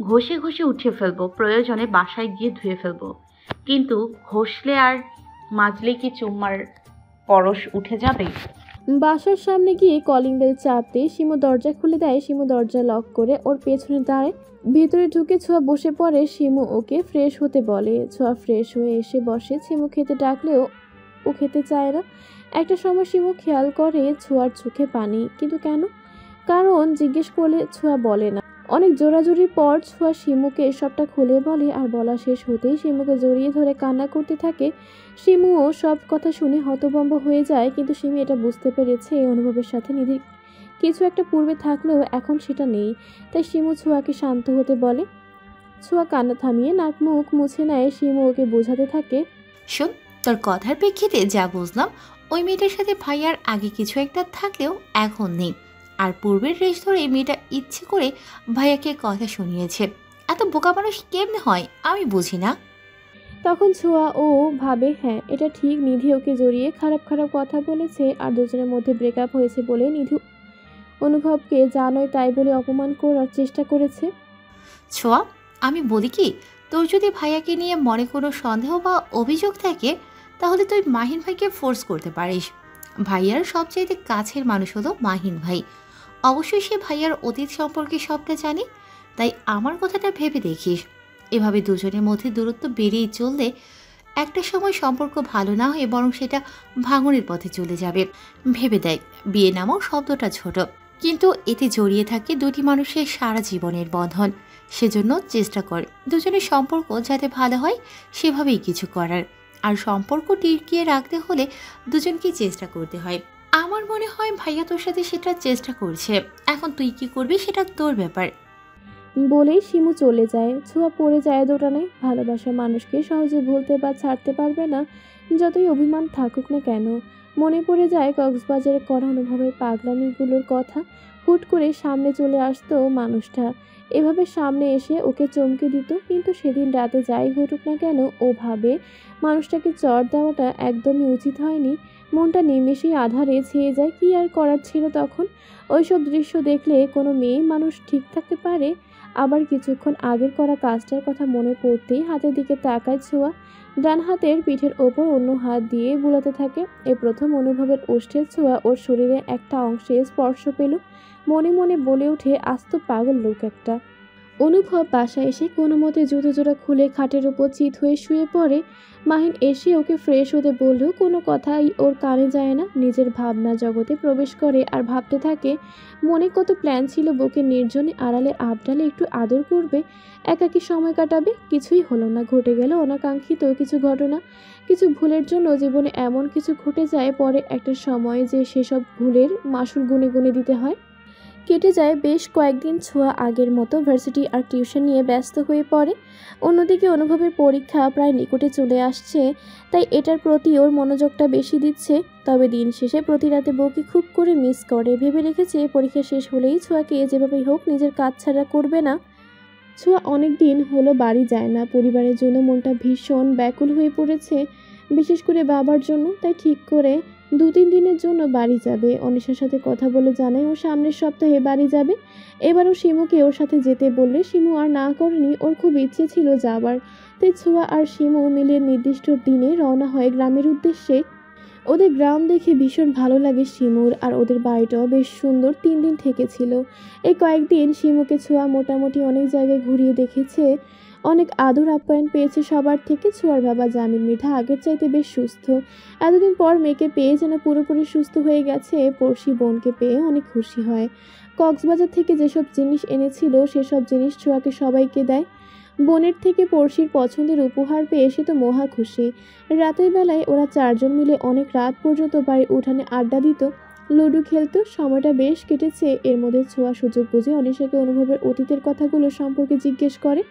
ঘষে ঘষে উঠিয়ে ফেলবো, প্রয়োজনে বাসায় গিয়ে ধুয়ে ফেলবো, কিন্তু ঘষলে আর মাজলে কি চুম্মার পরশ উঠে যাবে? বাসার সামনে গিয়ে কলিং বেল চাপতে শিমু দরজা খুলে দেয়। শিমু দরজা লক করে ওর পেছনে দাঁড়ায়। ভেতরে ঢুকে ছোঁয়া বসে পড়ে। শিমু ওকে ফ্রেশ হতে বলে। ছোঁয়া ফ্রেশ হয়ে এসে বসে। শিমু খেতে ডাকলেও ও খেতে চায় না। একটা সময় শিমু খেয়াল করে ছোঁয়ার চোখে পানি, কিন্তু কেন? কারণ জিজ্ঞেস করলে ছোঁয়া বলে না। অনেক জোরাজুরির পর ছোঁয়া শিমুকে সবটা খুলে বলে, আর বলা শেষ হতেই শিমুকে জড়িয়ে ধরে কান্না করতে থাকে। শিমুও সব কথা শুনে হতভম্ব হয়ে যায়, কিন্তু শিমু এটা বুঝতে পেরেছে এই অনুভবের সাথে নিধির কিছু একটা পূর্বে থাকলেও এখন সেটা নেই। তাই শিমু ছোঁয়াকে শান্ত হতে বলে। ছোঁয়া কান্না থামিয়ে নাক মুখ মুছে নেয়। শিমু ওকে বোঝাতে থাকে, শোন, তোর কথার প্রেক্ষিতে যা বুঝলাম, ওই মেয়েটার সাথে ভাইয়ার আগে কিছু একটা থাকলেও এখন নেই। আর পূর্বের রেশ ধরে এই মেয়েটা ইচ্ছে করে ভাইয়াকে কথা শুনিয়েছে। এত বোকা মানুষ কেমনে হয় আমি বুঝি না। তখন ছোঁয়া ও ভাবে, হ্যাঁ এটা ঠিক, নিধি ওকে জড়িয়ে খারাপ খারাপ কথা বলেছে, আর দুজনের মধ্যে ব্রেকআপ হয়েছে বলে নিধি অনুভবকে জানোই তাই বলে অপমান করার চেষ্টা করেছে। ছোঁয়া, আমি বলি কি, তোর যদি ভাইয়াকে নিয়ে মনে কোনো সন্দেহ বা অভিযোগ থাকে, তাহলে তুই মাহিন ভাইকে ফোর্স করতে পারিস। ভাইয়ার সবচাইতে কাছের মানুষ হলো মাহিন ভাই। অবশ্যই সে ভাইয়ার অতীত সম্পর্কে সবটা জানে। তাই আমার কথাটা ভেবে দেখিস। এভাবে দুজনের মধ্যে দূরত্ব বেড়েই চললে একটা সময় সম্পর্ক ভালো না হয়ে বরং সেটা ভাঙনের পথে চলে যাবে। ভেবে দেখ, বিয়ে নামও শব্দটা ছোট, কিন্তু এতে জড়িয়ে থাকে দুটি মানুষের সারা জীবনের বন্ধন। সেজন্য চেষ্টা কর দুজনের সম্পর্ক যাতে ভালো হয়, সেভাবেই কিছু করার। আর সম্পর্ক টিকিয়ে রাখতে হলে দুজনকেই চেষ্টা করতে হয়। আমার মনে হয় ভাইয়া তোর সাথে সেটা চেষ্টা করছে। এখন তুই কি করবি সেটা তোর ব্যাপার। বলেই শিমু চলে যায়। ছোঁয়া পড়ে যায় দোটানায়। ভালোবাসা মানুষকে সহজে ভুলতে বা ছাড়তে পারবে না, যতই অভিমান থাকুক না কেন। মনে পড়ে যায় কক্সবাজারে করা অনুভবের পাগলামিগুলোর কথা। হুট করে সামনে চলে আসতো মানুষটা, এভাবে সামনে এসে ওকে চমকে দিত। কিন্তু সেদিন রাতে যাই ঘটুক না কেন, ও ভাবে মানুষটাকে চড় দেওয়াটা একদমই উচিত হয়নি। মনটা নিমেষেই আধারে ছেয়ে যায়। কি আর করার ছিল তখন? ওইসব দৃশ্য দেখলে কোনো মেয়ে মানুষ ঠিক থাকতে পারে? আবার কিছুক্ষণ আগের করা কাজটার কথা মনে পড়তেই হাতের দিকে তাকায় ছোঁয়া। ডান হাতের পিঠের ওপর অন্য হাত দিয়ে বুলাতে থাকে। এই প্রথম অনুভবের ওষ্ঠের ছোঁয়া ওর শরীরের একটা অংশে স্পর্শ পেল। মনে মনে বলে ওঠে, আস্ত পাগল লোক একটা। অনুভব বাসায় এসে কোনো মতে জুতো জোড়া খুলে খাটের ওপর চিত হয়ে শুয়ে পড়ে। মাহিন এসে ওকে ফ্রেশ হতে বললেও কোনো কথাই ওর কানে যায় না। নিজের ভাবনা জগতে প্রবেশ করে আর ভাবতে থাকে, মনে কত প্ল্যান ছিল বউকে নির্জনে আড়ালে আবডালে একটু আদর করবে, একাকী সময় কাটাবে। কিছুই হলো না। ঘটে গেল অনাকাঙ্ক্ষিত কিছু ঘটনা। কিছু ভুলের জন্য জীবনে এমন কিছু ঘটে যায়, পরে একটা সময় যে সেসব ভুলের মাসুল গুনে গুনে দিতে হয়। কেটে যায় বেশ কয়েকদিন। ছোঁয়া আগের মতো ভার্সিটি আর টিউশন নিয়ে ব্যস্ত হয়ে পড়ে। অন্যদিকে অনুভবের পরীক্ষা প্রায় নিকটে চলে আসছে, তাই এটার প্রতি ওর মনোযোগটা বেশি দিচ্ছে। তবে দিন শেষে প্রতি রাতে বউকে খুব করে মিস করে। ভেবে রেখেছে পরীক্ষা শেষ হলেই ছোঁয়াকে যেভাবেই হোক নিজের কাজ ছাড়া করবে না। ছোঁয়া অনেক দিন হলো বাড়ি যায় না। পরিবারের জন্য মনটা ভীষণ ব্যাকুল হয়ে পড়েছে, বিশেষ করে বাবার জন্য। তাই ঠিক করে 2-3 দিনের জন্য বাড়ি যাবে। অনিশার সাথে কথা বলে জানায় ও সামনের সপ্তাহে বাড়ি যাবে। এবারও শিমুকে ওর সাথে যেতে বললে শিমু আর না করেনি। ওর খুব ইচ্ছে ছিল যাবার। তাই ছোঁয়া আর শিমু মিলে নির্দিষ্ট দিনে রওনা হয় গ্রামের উদ্দেশ্যে। ওদের গ্রাম দেখে ভীষণ ভালো লাগে শিমুর, আর ওদের বাড়িটাও বেশ সুন্দর। 3 দিন থেকেছিল। এই কয়েকদিন শিমুকে ছোঁয়া মোটামুটি অনেক জায়গায় ঘুরিয়ে দেখেছে, অনেক আদর আপ্যায়ন পেয়েছে সবার থেকে। ছোঁয়ার বাবা জামিল মৃধা আগের চাইতে বেশ সুস্থ। এতদিন পর মেয়েকে পেয়ে যেন পুরোপুরি সুস্থ হয়ে গেছে। পড়শি বোনকে পেয়ে অনেক খুশি হয়। কক্সবাজার থেকে যেসব জিনিস এনেছিল সেসব জিনিস ছোঁয়াকে সবাইকে দেয়। বোনের থেকে পড়শির পছন্দের উপহার পেয়ে সে তো মহা খুশি। রাতের বেলায় ওরা 4 জন মিলে অনেক রাত পর্যন্ত বাড়ির উঠানে আড্ডা দিত। লুডো খেলতো। সময়টা বেশ কেটেছে। এর মধ্যে ছোঁয়া সুযোগ বুঝে অনিশাকে অনুভবের অতীতের কথাগুলো সম্পর্কে জিজ্ঞেস করে।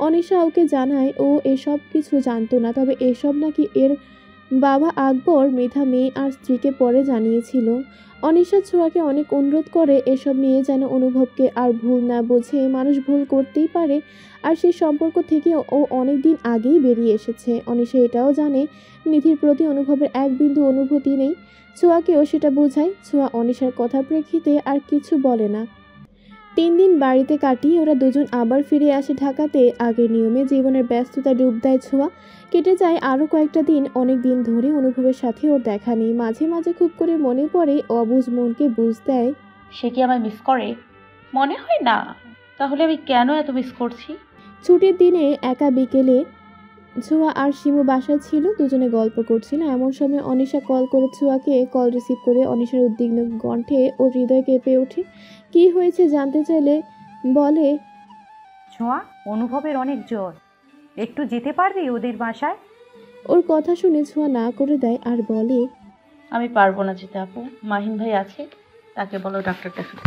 অনিশা ওকে জানায় ও এসব কিছু জানতো না, তবে এসব নাকি এর বাবা আকবর মৃধা মেয়ে আর স্ত্রীকে পরে জানিয়েছিল। অনিশা ছোঁয়াকে অনেক অনুরোধ করে এসব নিয়ে যেন অনুভবকে আর ভুল না বোঝে। মানুষ ভুল করতেই পারে, আর সেই সম্পর্ক থেকে ও অনেক দিন আগেই বেরিয়ে এসেছে। অনিশা এটাও জানে নিধির প্রতি অনুভবের এক বিন্দু অনুভূতি নেই। ছোঁয়াকেও সেটা বোঝায়। ছোঁয়া অনিশার কথার প্রেক্ষিতে আর কিছু বলে না। 3 দিন বাড়িতে কাটিয়ে ওরা দুজন আবার ফিরে আসে ঢাকাতে। আগের নিয়মে জীবনের ব্যস্ততা ডুব দেয় ছোঁয়া। কেটে যায় আরও কয়েকটা দিন। অনেক দিন ধরে অনুভবের সাথে ওর দেখা নেই। মাঝে মাঝে খুব করে মনে পড়ে। অবুঝ মনকে বুঝ দেয় সে কি আমায় মিস করে? মনে হয় না। তাহলে আমি কেন এত মিস করছি? ছুটির দিনে একা বিকেলে ছোঁয়া আর শিমু বাসায় ছিল। দুজনে গল্প করছিল। এমন সময় অনিশা কল করে ছোঁয়াকে। কল রিসিভ করে অনিশার উদ্বিগ্ন কণ্ঠে ওর হৃদয় কেঁপে ওঠে। কি হয়েছে জানতে চাইলে বলে, ছোঁয়া, অনুভবের অনেক জ্বর, একটু যেতে পারবি ওদের বাসায়? ওর কথা শুনে ছোঁয়া না করে দেয় আর বলে, আমি পারবো না যেতে আপু। মাহিন ভাই আছে, তাকে বলো ডাক্তার দেখাতে।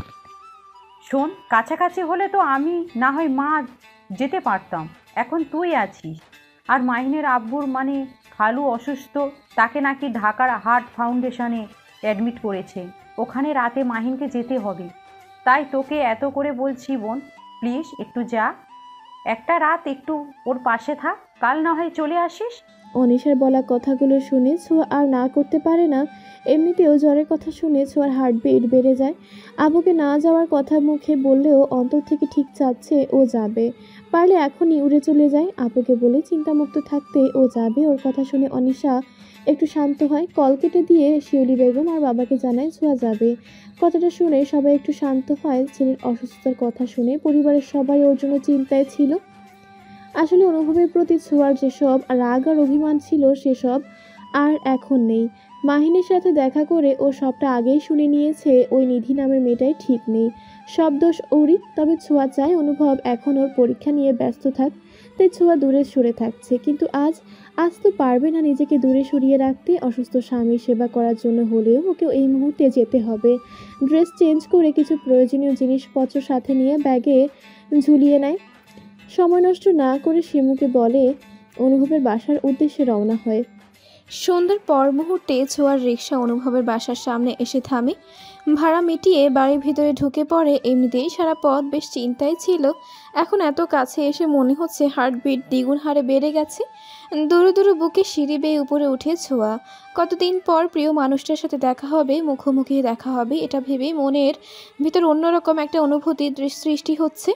শোন, কাছাকাছি হলে তো আমি না হয় মা যেতে পারতাম। এখন তুই আছিস, আর মাহিনের আব্বুর মানে খালু অসুস্থ, তাকে নাকি ঢাকার হার্ট ফাউন্ডেশনে অ্যাডমিট করেছে। ওখানে রাতে মাহিনকে যেতে হবে। তাই তোকে এত করে বলছি বোন, প্লিজ একটু যা, একটা রাত একটু ওর পাশে থাক, কাল না হয় চলে আসিস। অনিশার বলা কথাগুলো শুনে ছোঁয়া আর না করতে পারে না। এমনিতেও জ্বরের কথা শুনে ছোঁয়ার হার্টবিট বেড়ে যায়। আবুকে না যাওয়ার কথা মুখে বললেও অন্তর থেকে ঠিক চাচ্ছে ও যাবে। পারলে এখনই উড়ে চলে যায়। আপুকে বলে চিন্তামুক্ত থাকতে ও যাবে। ওর কথা শুনে অনিশা একটু শান্ত হয়। কল কেটে দিয়ে শিউলি বেগম আর বাবাকে জানায় ছোঁয়া যাবে। কথাটা শুনে সবাই একটু শান্ত হয়। ছেলের অসুস্থতার কথা শুনে পরিবারের সবাই ওর জন্য চিন্তায় ছিল। আসলে অনুভবের প্রতি ছোঁয়ার যেসব রাগ আর অভিমান ছিল সেসব আর এখন নেই। মাহিনের সাথে দেখা করে ও সবটা আগেই শুনে নিয়েছে। ওই নিধি নামের মেয়েটাই ঠিক নেই, সব দোষ ওরই। তবে ছোঁয়া চায় অনুভব এখন ওর পরীক্ষা নিয়ে ব্যস্ত থাক, তাই ছোঁয়া দূরে সরে থাকছে। কিন্তু আজ তো পারবে না নিজেকে দূরে সরিয়ে রাখতে। অসুস্থ স্বামীর সেবা করার জন্য হলেও ওকে এই মুহূর্তে যেতে হবে। ড্রেস চেঞ্জ করে কিছু প্রয়োজনীয় জিনিসপত্র সাথে নিয়ে ব্যাগে ঝুলিয়ে নেয়। সময় নষ্ট না করে শিমুকে বলে অনুভবের বাসার উদ্দেশ্যে রওনা হয়। সন্ধ্যার পর মুহূর্তে ছোঁয়ার রিক্সা অনুভবের বাসার সামনে এসে থামে। ভাড়া মিটিয়ে বাড়ির ভিতরে ঢুকে পড়ে। এমনিতেই সারা পথ বেশ চিন্তায় ছিল। এখন এত কাছে এসে মনে হচ্ছে হার্টবিট দ্বিগুণ হারে বেড়ে গেছে। দূরে দূরে বুকে সিঁড়ি বেয়ে উপরে উঠে ছোঁয়া। কতদিন পর প্রিয় মানুষটার সাথে দেখা হবে, মুখোমুখি দেখা হবে, এটা ভেবেই মনের ভিতর অন্যরকম একটা অনুভূতি সৃষ্টি হচ্ছে।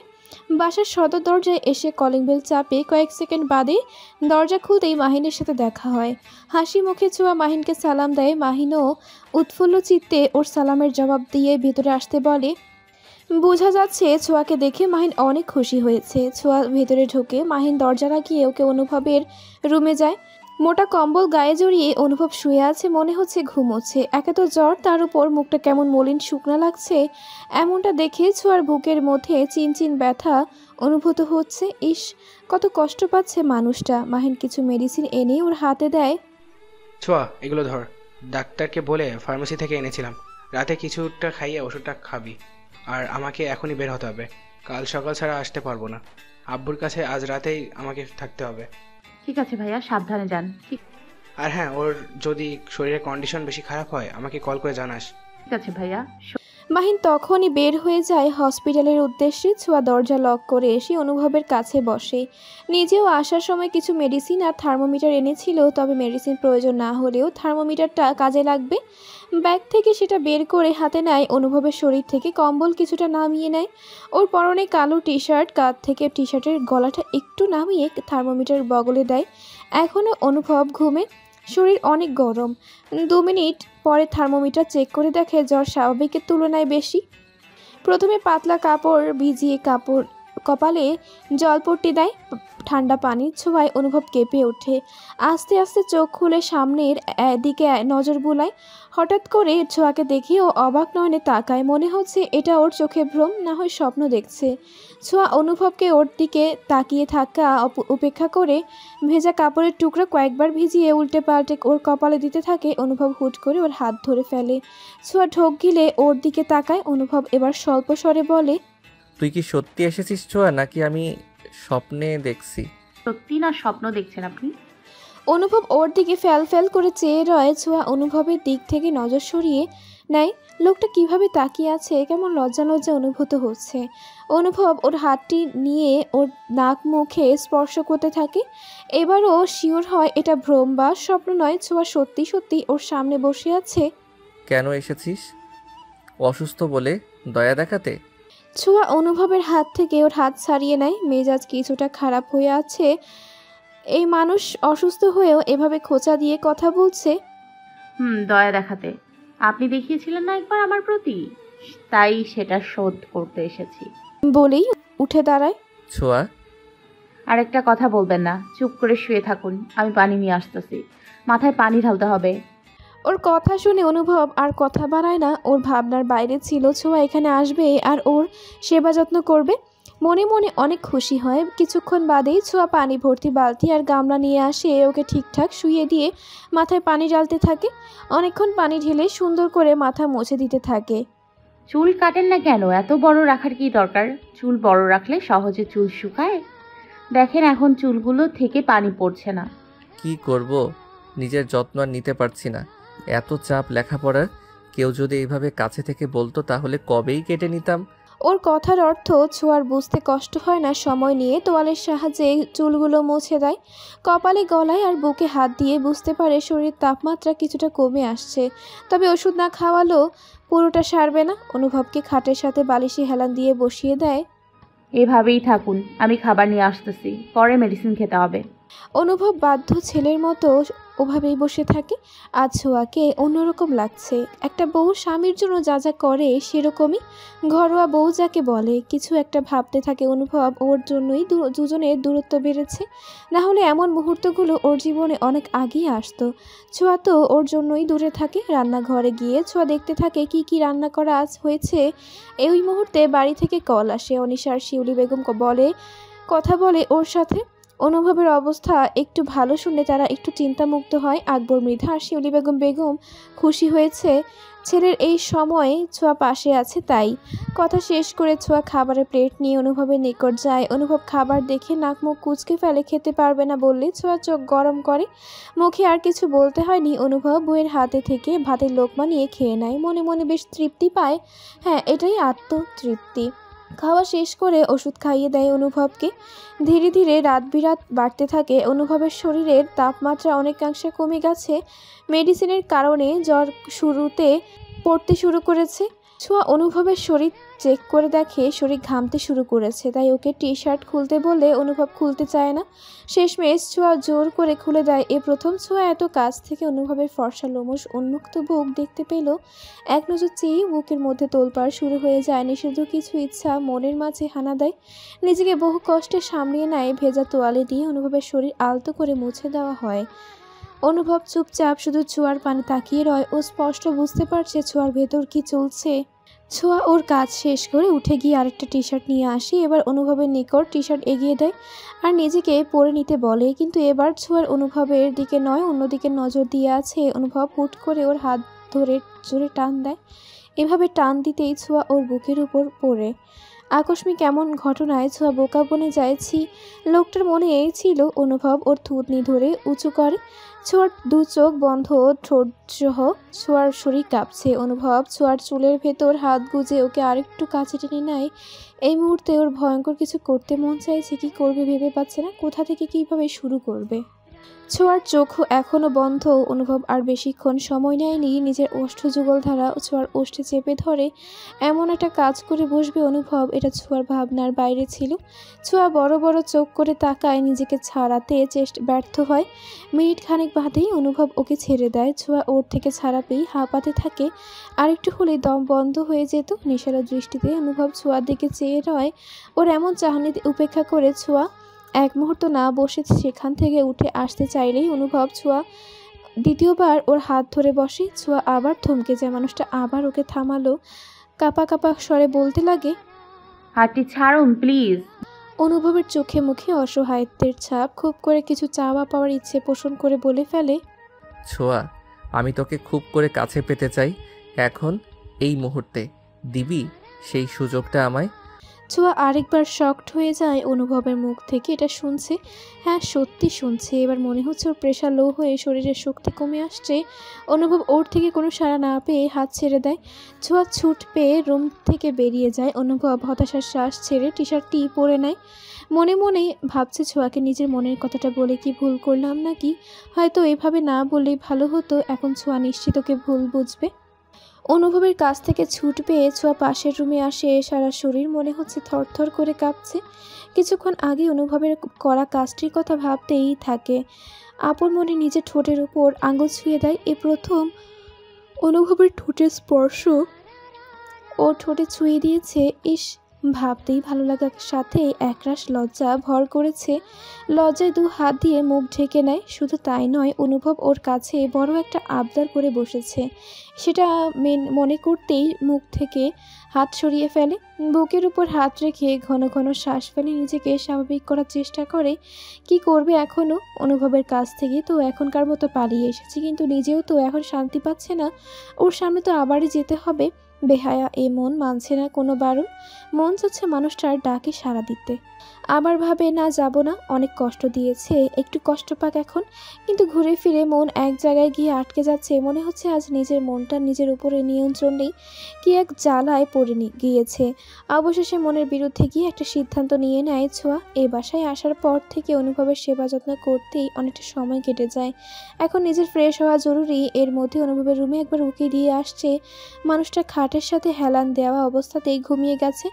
বাসার সদর দরজায় এসে কলিং বেল চাপে কয়েক সেকেন্ড বাদে দরজা খুলতেই মাহিনের সাথে দেখা হয়। হাসি মুখে ছোঁয়া মাহিনকে সালাম দেয়। মাহিনও উৎফুল্ল চিত্তে ওর সালামের জবাব দিয়ে ভেতরে আসতে বলে। বোঝা যাচ্ছে ছোঁয়াকে দেখে মাহিন অনেক খুশি হয়েছে। ছোঁয়া ভেতরে ঢুকে মাহিন দরজা লাগিয়ে ওকে অনুভবের রুমে যায়। মোটা কম্বল গায়ে জড়িয়ে অনুভব শুয়ে আছে, মনে হচ্ছে ঘুমোচ্ছে। একে তো জ্বর, তার উপর মুখটা কেমন মলিন শুকনা লাগছে। এমনটা দেখে ছোঁয়ার বুকের মধ্যে চিনচিন ব্যথা অনুভূত হচ্ছে। ইস, কত কষ্ট পাচ্ছে মানুষটা। মাহিন কিছু মেডিসিন এনে ওর হাতে দেয়। ছোঁয়া, এগুলো ধর, ডাক্তারকে বলে ফার্মেসি থেকে এনেছিলাম। রাতে কিছুটা খাইয়ে ওষুধটা খাবি। আর আমাকে এখনই বের হতে হবে, কাল সকাল ছাড়া আসতে পারবো না। আব্বুর কাছে আজ রাতেই আমাকে থাকতে হবে। ঠিক আছে ভাইয়া, সাবধানে যান। আর হ্যাঁ, ওর যদি শরীরের কন্ডিশন বেশি খারাপ হয় আমাকে কল করে জানাস। ঠিক আছে ভাইয়া। মাহিন তখনই বের হয়ে যায় হসপিটালের উদ্দেশ্যে। ছোঁয়া দরজা লক করে এসে অনুভবের কাছে বসে। নিজেও আসার সময় কিছু মেডিসিন আর থার্মোমিটার এনেছিল, তবে মেডিসিন প্রয়োজন না হলেও থার্মোমিটারটা কাজে লাগবে। ব্যাগ থেকে সেটা বের করে হাতে নেয়। অনুভবের শরীর থেকে কম্বল কিছুটা নামিয়ে নেয়। ওর পরনে কালো টি শার্ট, কাঁধ থেকে টি শার্টের গলাটা একটু নামিয়ে থার্মোমিটার বগলে দেয়। এখনও অনুভব ঘুমে, শরীর অনেক গরম। 2 মিনিট পরে থার্মোমিটার চেক করে দেখে জ্বর স্বাভাবিকের তুলনায় বেশি। প্রথমে পাতলা কাপড় ভিজিয়ে কপালে জলপট্টি দেয়। ঠান্ডা পানির ছোঁয়ায় অনুভব কেঁপে ওঠে। আস্তে আস্তে চোখ খুলে সামনের দিকে নজর বুলায়। হঠাৎ করে ছোঁয়াকে দেখে ও অবাক নয়নে তাকায়। মনে হচ্ছে এটা ওর চোখে ভ্রম, না হয় স্বপ্ন দেখছে। ছোঁয়া অনুভবকে ওর দিকে তাকিয়ে থাকা উপেক্ষা করে ভেজা কাপড়ের টুকরা কয়েকবার ভিজিয়ে উল্টে পাল্টে ওর কপালে দিতে থাকে। অনুভব হুট করে ওর হাত ধরে ফেলে। ছোঁয়া ঢোক গিলে ওর দিকে তাকায়। অনুভব এবার স্বল্প স্বরে বলে, তুই কি সত্যি এসেছিস ছোঁয়া, নাকি আমি স্বপ্নে দেখছি? সত্যি না স্বপ্ন দেখছেন আপনি? অনুভব ওর দিকে ফ্যাল ফ্যাল করে চেয়ে রয়। ছোঁয়া অনুভবের দিক থেকে নজর সরিয়ে নেয়। লোকটা কিভাবে তাকিয়ে আছে, কেমন লজ্জা লজ্জা অনুভূত হচ্ছে। অনুভব ওর হাতটি নিয়ে ওর নাক মুখে স্পর্শ করতে থাকে। এবারও শিওর হয় এটা ভ্রম বা স্বপ্ন নয়। ছোঁয়া সত্যি সত্যি ওর সামনে বসে আছে। কেন এসেছিস? অসুস্থ বলে দয়া দেখাতে? ছোঁয়া অনুভবের হাত থেকে ওর হাত ছাড়িয়ে নেয়। মেজাজ কিছুটা খারাপ হয়ে আছে। এই মানুষ অসুস্থ হয়েও এভাবে খোঁচা দিয়ে কথা বলছে। দয়া দেখাতে? আপনি দেখিয়েছিলেন না একবার আমার প্রতি, তাই সেটা শোধ করতে এসেছি বলেই উঠে দাঁড়ায়। ছোঁয়া, আর একটা কথা বলবেন না, চুপ করে শুয়ে থাকুন, আমি পানি নিয়ে আসতেছি। মাথায় পানি ঢালতে হবে। ওর কথা শুনে অনুভব আর কথা বাড়ায় না। ওর ভাবনার বাইরে ছিল ছোঁয়া এখানে আসবে আর ওর সেবা যত্ন করবে। মনে মনে অনেক খুশি হয়। কিছুক্ষণ বাদেই ছোঁয়া পানি ভর্তি বালতি আর গামলা নিয়ে আসে। ওকে ঠিকঠাক শুইয়ে দিয়ে মাথায় পানি ঢালতে থাকে। অনেকক্ষণ পানি ঢেলে সুন্দর করে মাথা মুছে দিতে থাকে। চুল কাটেন না কেন? এত বড় রাখার কি দরকার? চুল বড় রাখলে সহজে চুল শুকায়। দেখেন এখন চুলগুলো থেকে পানি পড়ছে না। কি করব, নিজের যত্ন আর নিতে পারছি না। এত চাপ লেখাপড়ার। কেউ যদি এইভাবে কাছে থেকে বলতো তাহলে কবেই কেটে নিতাম। ওর কথার অর্থ ছোঁয়ার বুঝতে কষ্ট হয় না। সময় নিয়ে তোয়ালের সাহায্যে চুলগুলো মুছে দেয়। কপালে, গলায় আর বুকে হাত দিয়ে বুঝতে পারে শরীরের তাপমাত্রা কিছুটা কমে আসছে। তবে ওষুধ না খাওয়ালেও পুরোটা সারবে না। অনুভবকে খাটের সাথে বালিশে হেলান দিয়ে বসিয়ে দেয়। এভাবেই থাকুন, আমি খাবার নিয়ে আসতেছি, পরে মেডিসিন খেতে হবে। অনুভব বাধ্য ছেলের মতো ওভাবেই বসে থাকে। আজ ছোঁয়াকে অন্যরকম লাগছে। একটা বউ স্বামীর জন্য যা যা করে সেরকমই। ঘরোয়া বউ যাকে বলে। কিছু একটা ভাবতে থাকে অনুভব। ওর জন্যই দুজনের দূরত্ব বেড়েছে। না হলে এমন মুহূর্তগুলো ওর জীবনে অনেক আগেই আসতো। ছোঁয়া তো ওর জন্যই দূরে থাকে। রান্নাঘরে গিয়ে ছোঁয়া দেখতে থাকে কি কি রান্না করা আজ হয়েছে। এই মুহূর্তে বাড়ি থেকে কল আসে। অনিশা আর শিউলি বেগম কথা বলে ওর সাথে। অনুভবের অবস্থা একটু ভালো শুনে তারা একটু চিন্তামুক্ত হয়। আকবর, মৃধা আর শিউলি বেগম খুশি হয়েছে ছেলের এই সময়ে ছোঁয়া পাশে আছে তাই। কথা শেষ করে ছোঁয়া খাবারের প্লেট নিয়ে অনুভবের নিকট যায়। অনুভব খাবার দেখে নাক মুখ কুঁচকে ফেলে। খেতে পারবে না বললে ছোঁয়া চোখ গরম করে। মুখে আর কিছু বলতে হয়নি। অনুভব বইয়ের হাতে থেকে ভাতের লোকমা নিয়ে খেয়ে নেয়। মনে মনে বেশ তৃপ্তি পায়। হ্যাঁ, এটাই আত্মতৃপ্তি। খাওয়া শেষ করে ওষুধ খাইয়ে দেয় অনুভবকে। ধীরে ধীরে রাত বিরাত বাড়তে থাকে। অনুভবের শরীরের তাপমাত্রা অনেকাংশে কমে গেছে। মেডিসিনের কারণে জ্বর শুরুতে পড়তে শুরু করেছে। ছোঁয়া অনুভবের শরীর চেক করে দেখে শরীর ঘামতে শুরু করেছে। তাই ওকে টি শার্ট খুলতে বলে অনুভব খুলতে চায় না। শেষমেশ ছোঁয়া জোর করে খুলে দেয়। এ প্রথম ছোঁয়া এত কাছ থেকে অনুভবের ফর্সা লোমশ উন্মুক্ত বুক দেখতে পেল। এক নজর চেয়ে বুকের মধ্যে তোলপাড় শুরু হয়ে যায়। নিষিদ্ধ কিছু ইচ্ছা মনের মাঝে হানা দেয়। নিজেকে বহু কষ্টে সামলিয়ে নেয়। ভেজা তোয়ালে দিয়ে অনুভবের শরীর আলতো করে মুছে দেওয়া হয়। অনুভব চুপচাপ শুধু ছোঁয়ার পানে তাকিয়ে রয়। ও স্পষ্ট বুঝতে পারছে ছোঁয়ার ভেতর কি চলছে। ছোঁয়া ওর কাজ শেষ করে উঠে গিয়ে আরেকটা টি শার্ট নিয়ে আসে। এবার অনুভবের নিকট টি শার্ট এগিয়ে দেয় আর নিজেকে পরে নিতে বলে। কিন্তু এবার ছোঁয়ার অনুভবের দিকে নয়, অন্যদিকে নজর দিয়ে আছে। অনুভব হুট করে ওর হাত ধরে জোরে টান দেয়। এভাবে টান দিতেই ছোঁয়া ওর বুকের উপর পড়ে। আকস্মিক এমন ঘটনায় ছোঁয়া বোকা বনে যায়ছি। লোকটার মনে এই ছিল। অনুভব ওর থুতনি ধরে উঁচু করে। ছোঁয়ার দু চোখ বন্ধ, ঠোঁট সহ ছোঁয়ার শরীর কাঁপছে। অনুভব ছোঁয়ার চুলের ভেতর হাত গুজে ওকে আরেকটু কাছে টেনে নেয়। এই মুহূর্তে ওর ভয়ঙ্কর কিছু করতে মন চাইছে। কি করবে ভেবে পাচ্ছে না। কোথা থেকে কিভাবে শুরু করবে। ছোঁয়ার চোখ এখনো বন্ধ। অনুভব আর বেশিক্ষণ সময় নেয়নি, নিজের ওষ্ঠ যুগল ধারা ছোঁয়ার ওষ্ঠে চেপে ধরে এমন একটা কাজ করে বসবে অনুভব, এটা ছোঁয়ার ভাবনার বাইরে ছিল। ছোঁয়া বড় বড় চোখ করে তাকায়, নিজেকে ছাড়াতে ব্যর্থ হয়। মিনিট খানেক বাদেই অনুভব ওকে ছেড়ে দেয়। ছোঁয়া ওর থেকে ছাড়া পেয়ে হাঁপাতে থাকে, আর একটু হলে দম বন্ধ হয়ে যেত। নেশালো দৃষ্টিতে অনুভব ছোঁয়ার দিকে চেয়ে রয়। ওর এমন চাহনিতে উপেক্ষা করে ছোঁয়া এক মুহূর্ত না বসে সেখান থেকে উঠে আসতে চাইলেই অনুভব ছোঁয়া দ্বিতীয়বার ওর হাত ধরে বসে। ছোঁয়া আবার থমকে যায়। মানুষটা আবার ওকে থামালো, কাপা কাপা স্বরে বলতে লাগে, হাতটি ছাড়ুন প্লিজ। অনুভবের চোখে মুখে অসহায়ত্বের ছাপ। খুব করে কিছু চাওয়া পাওয়ার ইচ্ছে পোষণ করে বলে ফেলে, ছোঁয়া, আমি তোকে খুব করে কাছে পেতে চাই এখন, এই মুহূর্তে। দিবি সেই সুযোগটা আমায়? ছোঁয়া আরেকবার শকড হয়ে যায় অনুভবের মুখ থেকে এটা শুনছে। হ্যাঁ, সত্যি শুনছে। এবার মনে হচ্ছে ওর প্রেশার লো হয়ে শরীরের শক্তি কমে আসছে। অনুভব ওর থেকে কোনো সাড়া না পেয়ে হাত ছেড়ে দেয়। ছোঁয়া ছুট পেয়ে রুম থেকে বেরিয়ে যায়। অনুভব হতাশার শ্বাস ছেড়ে টি শার্টটি পরে নেয়। মনে মনে ভাবছে ছোঁয়াকে নিজের মনের কথাটা বলে কি ভুল করলাম নাকি, হয়তো এভাবে না বললেই ভালো হতো। এখন ছোঁয়া নিশ্চিত ওকে ভুল বুঝবে। অনুভবের কাছ থেকে ছুট পেয়ে ছোঁয়া পাশের রুমে আসে। সারা শরীর মনে হচ্ছে থরথর করে কাঁপছে। কিছুক্ষণ আগে অনুভবের করা কাজটির কথা ভাবতেই থাকে। আপন মনে নিজের ঠোঁটের উপর আঙুল ছুঁয়ে দেয়। এ প্রথম অনুভবের ঠোঁটের স্পর্শ ও ঠোঁটে ছুঁয়ে দিয়েছে। ইস, ভাবতেই ভালো লাগার সাথে একরাশ লজ্জা ভর করেছে। লজ্জায় দু হাত দিয়ে মুখ ঢেকে নেয়। শুধু তাই নয়, অনুভব ওর কাছে বড় একটা আবদার করে বসেছে। সেটা মনে করতেই মুখ থেকে হাত সরিয়ে ফেলে। বুকের উপর হাত রেখে ঘন ঘন শ্বাস ফেলে নিজেকে স্বাভাবিক করার চেষ্টা করে। কি করবে এখনও? অনুভবের কাছ থেকে তো এখনকার মতো পালিয়ে এসেছে, কিন্তু নিজেও তো এখন শান্তি পাচ্ছে না। ওর সামনে তো আবারই যেতে হবে। বেহায়া এ মন মানছে না কোনো বারণ। মন চাচ্ছে মানুষটার ডাকে সাড়া দিতে। আবার ভাবে, না, যাব না, অনেক কষ্ট দিয়েছে, একটু কষ্ট পাক এখন। কিন্তু ঘুরে ফিরে মন এক জায়গায় গিয়ে আটকে যাচ্ছে। মনে হচ্ছে আজ নিজের মনটা নিজের উপরে নিয়ন্ত্রণ নেই, কি এক জ্বালায় পড়ে গিয়েছে। অবশেষে মনের বিরুদ্ধে গিয়ে একটা সিদ্ধান্ত নিয়ে নেয় ছোঁয়া। এই বাসায় আসার পর থেকে অনুভবের সেবা যত্ন করতেই অনেকটা সময় কেটে যায়। এখন নিজের ফ্রেশ হওয়া জরুরি। এর মধ্যে অনুভবের রুমে একবার উকি দিয়ে আসছে। মানুষটা খাটের সাথে হেলান দেওয়া অবস্থাতেই ঘুমিয়ে গেছে।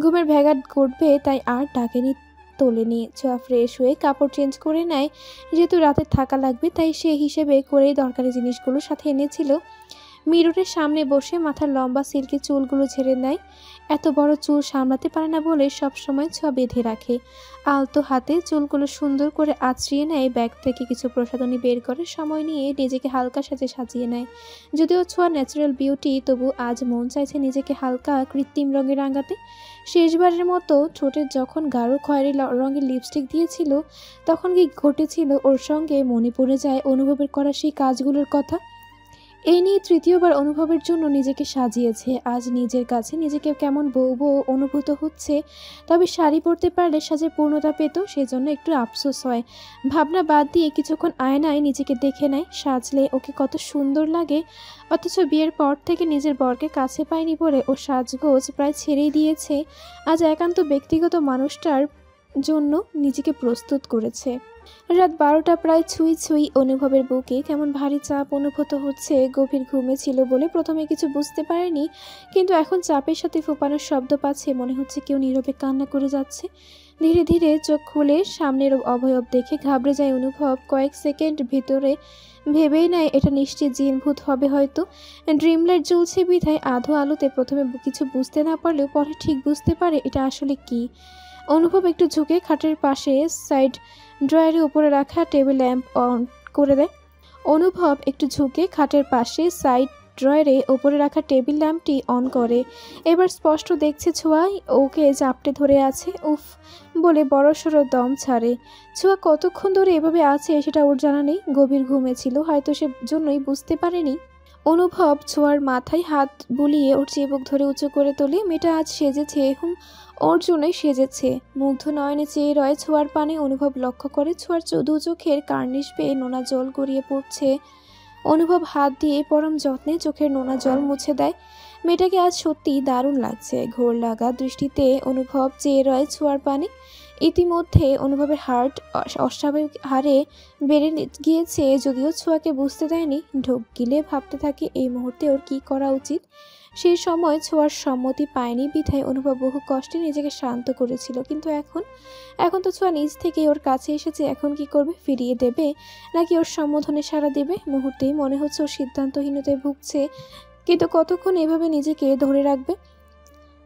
ঘুমের ভ্যাঘাট ঘটবে তাই আর ডাকেনি, তোলেনি। ছোঁয়া ফ্রেশ হয়ে কাপড় চেঞ্জ করে নেয়। যেহেতু রাতে থাকা লাগবে তাই সে হিসেবে করেই দরকারি জিনিসগুলো সাথে এনেছিল। মিররের সামনে বসে মাথার লম্বা সিল্কি চুলগুলো ঝেড়ে নেয়। এত বড় চুল সামলাতে পারে না বলে সবসময় ছোঁয়া বেঁধে রাখে। আলতো হাতে চুলগুলো সুন্দর করে আঁচড়িয়ে নেয়। ব্যাগ থেকে কিছু প্রসাধনী বের করে সময় নিয়ে নিজেকে হালকা সাজিয়ে নেয়। যদিও ছোঁয়া ন্যাচারাল বিউটি, তবু আজ মন চাইছে নিজেকে হালকা কৃত্রিম রঙে রাঙাতে। শেষবারের মতো ঠোঁটে যখন গাঢ় খয়েরি রঙের লিপস্টিক দিয়েছিল তখন কি ঘটেছিল ওর সঙ্গে মনে পড়ে যায় অনুভবের করা সেই কাজগুলোর কথা। এই নিয়ে তৃতীয়বার অনুভবের জন্য নিজেকে সাজিয়েছে। আজ নিজের কাছে নিজেকে কেমন বউ অনুভূত হচ্ছে। তবে শাড়ি পরতে পারলে সাজের পূর্ণতা পেত, সেজন্য একটু আফসোস হয়। ভাবনা বাদ দিয়ে কিছুক্ষণ আয়নায় নিজেকে দেখে নেয়। সাজলে ওকে কত সুন্দর লাগে। অথচ বিয়ের পর থেকে নিজের বরকে কাছে পায়নি বলে ও সাজগোজ প্রায় ছেড়েই দিয়েছে। আজ একান্ত ব্যক্তিগত মানুষটার জন্য নিজেকে প্রস্তুত করেছে। রাত 12টা প্রায় ছুঁই অনুভবের বুকে কেমন ভারী চাপ অনুভূত হচ্ছে। গভীর ঘুমে ছিল বলে প্রথমে কিছু বুঝতে পারেনি, কিন্তু এখন চাপের সাথে ফোপানোর শব্দ পাচ্ছে। মনে হচ্ছে কেউ নীরবে কান্না করে যাচ্ছে। ধীরে ধীরে চোখ খুলে সামনের অবয়ব দেখে ঘাবড়ে যায় অনুভব। কয়েক সেকেন্ড ভিতরে ভেবেই নেয় এটা নিশ্চিত জিনভূত হবে হয়তো। ড্রিম লাইট জ্বলছে বিধায় আধো আলোতে প্রথমে কিছু বুঝতে না পারলেও পরে ঠিক বুঝতে পারে এটা আসলে কি। অনুভব একটু ঝুঁকে খাটের পাশে সাইড ড্রয়ারের উপরে রাখা টেবিল ল্যাম্প অন করে দেয়। অনুভব একটু ঝুঁকে খাটের পাশে সাইড ড্রয়ারে ওপরে রাখা টেবিল ল্যাম্পটি অন করে। এবার স্পষ্ট দেখছে ছোঁয়া ওকে জাপটে ধরে আছে। উফ বলে বড়সড় দম ছাড়ে। ছোঁয়া কতক্ষণ ধরে এভাবে আছে সেটা ওর জানা নেই। গভীর ঘুমে ছিল, হয়তো সে জন্যই বুঝতে পারেনি। অনুভব ছোঁয়ার মাথায় হাত বুলিয়ে ওর চিবুক ধরে উঁচু করে তোলে। মেয়েটা আজ সেজেছে, ওর জন্যই সেজেছে। মুগ্ধ নয়নে চেয়ে রয় ছোঁয়ার পানে। অনুভব লক্ষ্য করে ছোঁয়ার দু চোখের কার্নিশ বেয়ে নোনা জল গড়িয়ে পড়ছে। অনুভব হাত দিয়ে পরম যত্নে চোখের নোনা জল মুছে দেয়। মেয়েটাকে আজ সত্যি দারুণ লাগছে। ঘোর লাগা দৃষ্টিতে অনুভব চেয়ে রয় ছোঁয়ার পানে। ইতিমধ্যে অনুভবের হার্ট অস্বাভাবিক হারে বেড়ে গিয়েছে, যদিও ছোঁয়াকে বুঝতে দেয়নি। ঢোক গিলে ভাবতে থাকে এই মুহূর্তে ওর কী করা উচিত। সেই সময় ছোঁয়ার সম্মতি পায়নি বিধায় অনুভব বহু কষ্টে নিজেকে শান্ত করেছিল। কিন্তু এখন তো ছোঁয়া নিজ থেকেই ওর কাছে এসেছে। এখন কি করবে? ফিরিয়ে দেবে নাকি ওর সম্বোধনে সাড়া দেবে? মুহূর্তেই মনে হচ্ছে ওর সিদ্ধান্তহীনতায় ভুগছে, কিন্তু কতক্ষণ এভাবে নিজেকে ধরে রাখবে?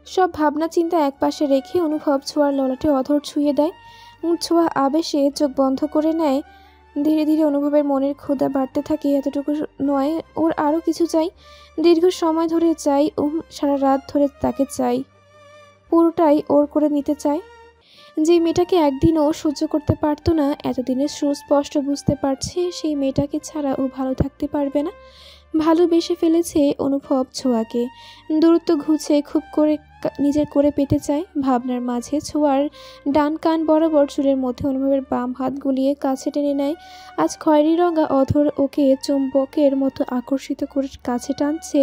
সব ভাবনা চিন্তা একপাশে রেখে অনুভব ছোঁয়ার ললাটে অধর ছুঁয়ে দেয়। ছোঁয়া আবেশে চোখ বন্ধ করে নেয়। ধীরে ধীরে অনুভবের মনের ক্ষুধা বাড়তে থাকে। এতটুকু নয়, ওর আরও কিছু চাই, দীর্ঘ সময় ধরে চাই, সারা রাত ধরে তাকে চাই, পুরোটাই ওর করে নিতে চায়। যে মেয়েটাকে একদিনও সহ্য করতে পারতো না, এতদিনে সুস্পষ্ট বুঝতে পারছে সেই মেয়েটাকে ছাড়া ও ভালো থাকতে পারবে না। ভালোবেসে ফেলেছে অনুভব ছোঁয়াকে। দূরত্ব ঘুচে খুব করে নিজের করে পেতে চায়। ভাবনার মাঝে ছোঁয়ার ডান কান বরাবর চুলের মধ্যে অনুভবের বাম হাত গুলিয়ে কাছে টেনে নেয়। আজ খয়েরি রঙা অধর ওকে চুম্বকের মতো আকর্ষিত করে কাছে টানছে।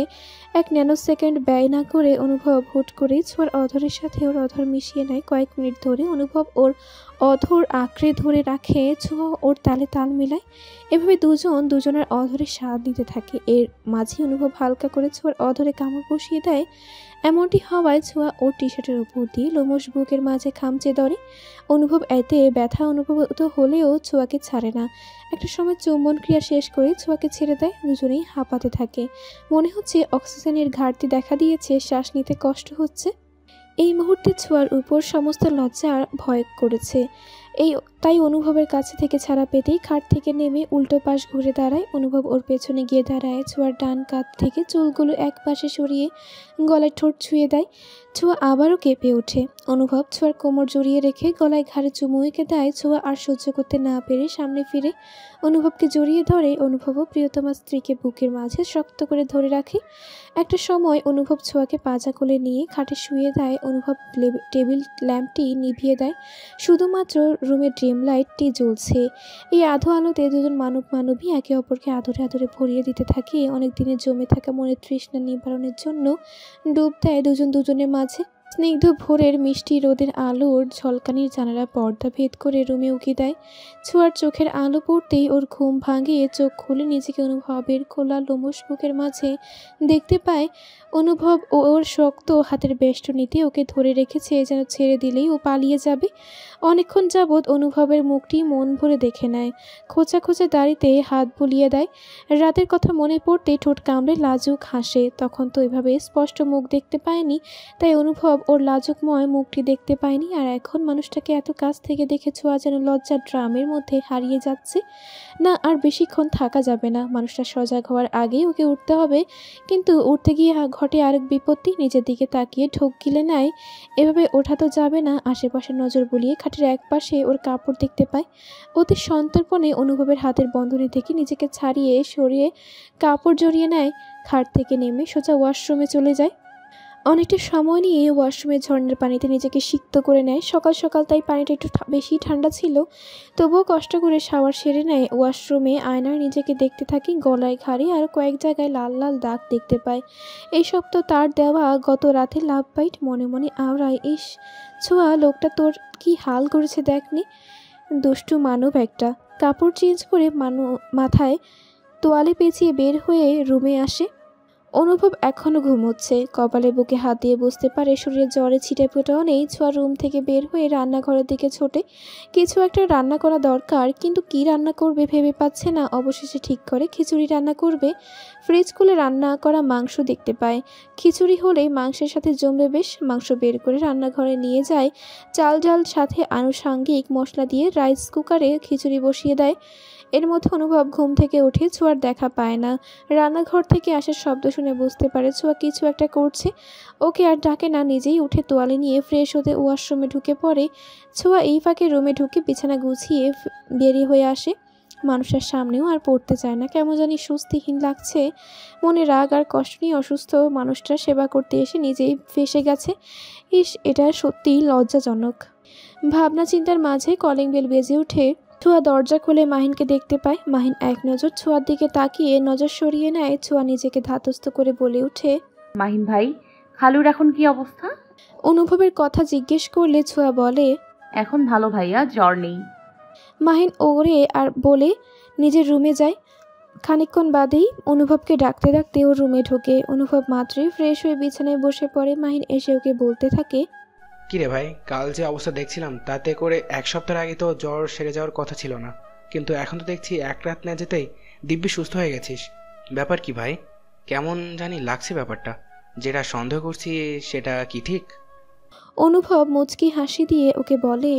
এক ন্যানো সেকেন্ড ব্যয় না করে অনুভব হুট করেই ছোঁয়ার অধরের সাথে ওর অধর মিশিয়ে নেয়। কয়েক মিনিট ধরে অনুভব ওর অধর আঁকড়ে ধরে রাখে, ছোঁয়া ওর তালে তাল মিলায়। এভাবে দুজনের অধরের স্বাদ নিতে থাকে। এর মাঝে অনুভব হালকা করে ছোঁয়ার অধরে কামড় বসিয়ে দেয়। এমনটি হওয়ায় ছোঁয়া ওর টি শার্টের উপর দিয়ে লোমশ বুকের মাঝে খামচে ধরে। অনুভব এতে ব্যথা অনুভূত হলেও ছোঁয়াকে ছাড়ে না। একটা সময় চুম্বন ক্রিয়া শেষ করে ছোঁয়াকে ছেড়ে দেয়। দুজনেই হাঁপাতে থাকে। মনে হচ্ছে অক্সিজেনের ঘাটতি দেখা দিয়েছে, শ্বাস নিতে কষ্ট হচ্ছে। এই মুহূর্তে ছোঁয়ার উপর সমস্ত লজ্জা ভয় করেছে। তাই অনুভবের কাছে থেকে ছাড়া পেতেই খাট থেকে নেমে উল্টো পাশ ঘুরে দাঁড়ায়। অনুভব ওর পেছনে গিয়ে দাঁড়ায়। ছোঁয়ার ডান কাঁধ থেকে চুলগুলো এক পাশে সরিয়ে গলায় ঠোঁট ছুঁয়ে দেয়। ছোঁয়া আবারও কেঁপে ওঠে। অনুভব ছোঁয়ার কোমর জড়িয়ে রেখে গলায় ঘাড়ে চুমু এঁকে দেয়। ছোঁয়া আর সহ্য করতে না পেরে সামনে ফিরে অনুভবকে জড়িয়ে ধরে। অনুভবও প্রিয়তমা স্ত্রীকে বুকের মাঝে শক্ত করে ধরে রাখে। একটা সময় অনুভব ছোঁয়াকে পাজা কোলে নিয়ে খাটে শুয়ে দেয়। অনুভব টেবিল ল্যাম্পটি নিভিয়ে দেয়। শুধুমাত্র রুমের ড্রিম লাইটটি জ্বলছে। এই আধো আলোতে দুজন মানবী একে অপরকে আদরে আদরে ভরিয়ে দিতে থাকে। অনেক দিনের জমে থাকা মনের তৃষ্ণা নিবারণের জন্য ডুব দেয় দুজনের মাঝে। স্নিগ্ধ ভোরের মিষ্টি রোদের আলোর ঝলকানির জানালা পর্দা ভেদ করে রুমে উকি দেয়। ছোঁয়ার চোখের আলো পড়তেই ওর ঘুম ভাঙিয়ে চোখ খুলে নিজেকে অনুভবের খোলা লোমশ বুকের মাঝে দেখতে পায়। অনুভব ওর শক্ত হাতের বেষ্টনীতে ওকে ধরে রেখেছে, যেন ছেড়ে দিলেই ও পালিয়ে যাবে। অনেকক্ষণ যাবৎ অনুভবের মুখটি মন ভরে দেখে নেয়। খোঁচা খোঁচা দাড়িতে হাত বুলিয়ে দেয়। রাতের কথা মনে পড়তে ঠোঁট কামড়ে লাজুক হাসে। তখন তো এভাবে স্পষ্ট মুখ দেখতে পায়নি, তাই অনুভব ওর লাজুকময় মুখটি দেখতে পায়নি। আর এখন মানুষটাকে এত কাছ থেকে দেখে ছোঁয়া যেন লজ্জার ড্রামের মধ্যে হারিয়ে যাচ্ছে। না, আর বেশিক্ষণ থাকা যাবে না। মানুষটা সজাগ হওয়ার আগেই ওকে উঠতে হবে। কিন্তু উঠতে গিয়ে ঘটে আরেক বিপত্তি। নিজের দিকে তাকিয়ে ঢোক গিলে নেয়। এভাবে ওঠা তো যাবে না। আশেপাশে নজর বুলিয়ে খাটের এক পাশে ওর কাপড় দেখতে পায়। অতি সন্তর্পণে অনুভবের হাতের বন্ধনী থেকে নিজেকে ছাড়িয়ে সরিয়ে কাপড় জড়িয়ে নেয়। খাট থেকে নেমে সোজা ওয়াশরুমে চলে যায়। অনেকটা সময় নিয়ে ওয়াশরুমে ঝর্ণার পানিতে নিজেকে সিক্ত করে নেয়। সকাল সকাল তাই পানিটা একটু বেশি ঠান্ডা ছিল, তবুও কষ্ট করে শাওয়ার সেরে নেয়। ওয়াশরুমে আয়নায় নিজেকে দেখতে থাকি। গলায় ঘাড়ে আর কয়েক জায়গায় লাল লাল দাগ দেখতে পায়। এইসব তো তার দেওয়া গত রাতে লাভ বাইট। মনে মনে আওড়ায়, ইস ছোঁয়া, লোকটা তোর কি হাল করেছে দেখনি। দুষ্টু মানব একটা। কাপড় চেঞ্জ করে মাথায় তোয়ালে পেঁচিয়ে বের হয়ে রুমে আসে। অনুভব এখনও ঘুমোচ্ছে। কপালে বুকে হাত দিয়ে বুঝতে পারে শরীরে জ্বরে ছিটে ফোটাও নেই। ছোঁয়া রুম থেকে বের হয়ে রান্নাঘরের দিকে ছোটে। কিছু একটা রান্না করা দরকার, কিন্তু কি রান্না করবে ভেবে পাচ্ছে না। অবশেষে ঠিক করে খিচুড়ি রান্না করবে। ফ্রিজ খুলে রান্না করা মাংস দেখতে পায়। খিচুড়ি হলেই মাংসের সাথে জমবে বেশ। মাংস বের করে রান্নাঘরে নিয়ে যায়। চাল ডাল সাথে আনুষাঙ্গিক মশলা দিয়ে রাইস কুকারে খিচুড়ি বসিয়ে দেয়। এর মধ্যে অনুভব ঘুম থেকে উঠে ছোঁয়ার দেখা পায় না। রান্নাঘর থেকে আসার শব্দ শুনে বুঝতে পারে ছোঁয়া কিছু একটা করছে। ওকে আর ডাকে না, নিজেই উঠে তোয়ালে নিয়ে ফ্রেশ হতে ওয়াশরুমে ঢুকে পড়ে। ছোঁয়া এই ফাঁকে রুমে ঢুকে বিছানা গুছিয়ে বেরিয়ে হয়ে আসে। মানুষের সামনেও আর পড়তে চায় না। কেমন জানি স্বস্তিহীন লাগছে। মনে রাগ আর কষ্ট নিয়ে অসুস্থ মানুষটার সেবা করতে এসে নিজেই ফেঁসে গেছে। ইস, এটা সত্যিই লজ্জাজনক। ভাবনা চিন্তার মাঝে কলিং বেল বেজে ওঠে। ছোঁয়া দরজা খুলে মাহিনকে দেখতে পায়। মাহিন এক নজর ছোঁয়ার দিকে তাকিয়ে নজর সরিয়ে নেয়। ছোঁয়া নিজেকে ধাতস্থ করে বলে ওঠে, মাহিন ভাই, খালুর এখন কি অবস্থা? অনুভবের কথা জিজ্ঞেস করলে ছোঁয়া বলে, এখন ভালো ভাইয়া, জ্বর নেই। মাহিন ওরে আর বলে নিজের রুমে যায়। খানিকক্ষণ বাদেই অনুভবকে ডাকতে ডাকতে ওর রুমে ঢোকে। অনুভব মাত্রই ফ্রেশ হয়ে বিছানায় বসে পড়ে। মাহিন এসে ওকে বলতে থাকে, কিরে ভাই, কাল যে অবস্থা দেখছিলাম তাতে করে 1 সপ্তাহ আগে তো জ্বর সেরে যাওয়ার কথা ছিল না, কিন্তু এখন তো দেখছি 1 রাত না যেতেই দিব্যি সুস্থ হয়ে গেছিস। ব্যাপার কি ভাই? কেমন জানি লাগছে ব্যাপারটা। যেটা সন্দেহ করছি সেটা কি ঠিক? অনুভব মুচকি হাসি দিয়ে ওকে বলে,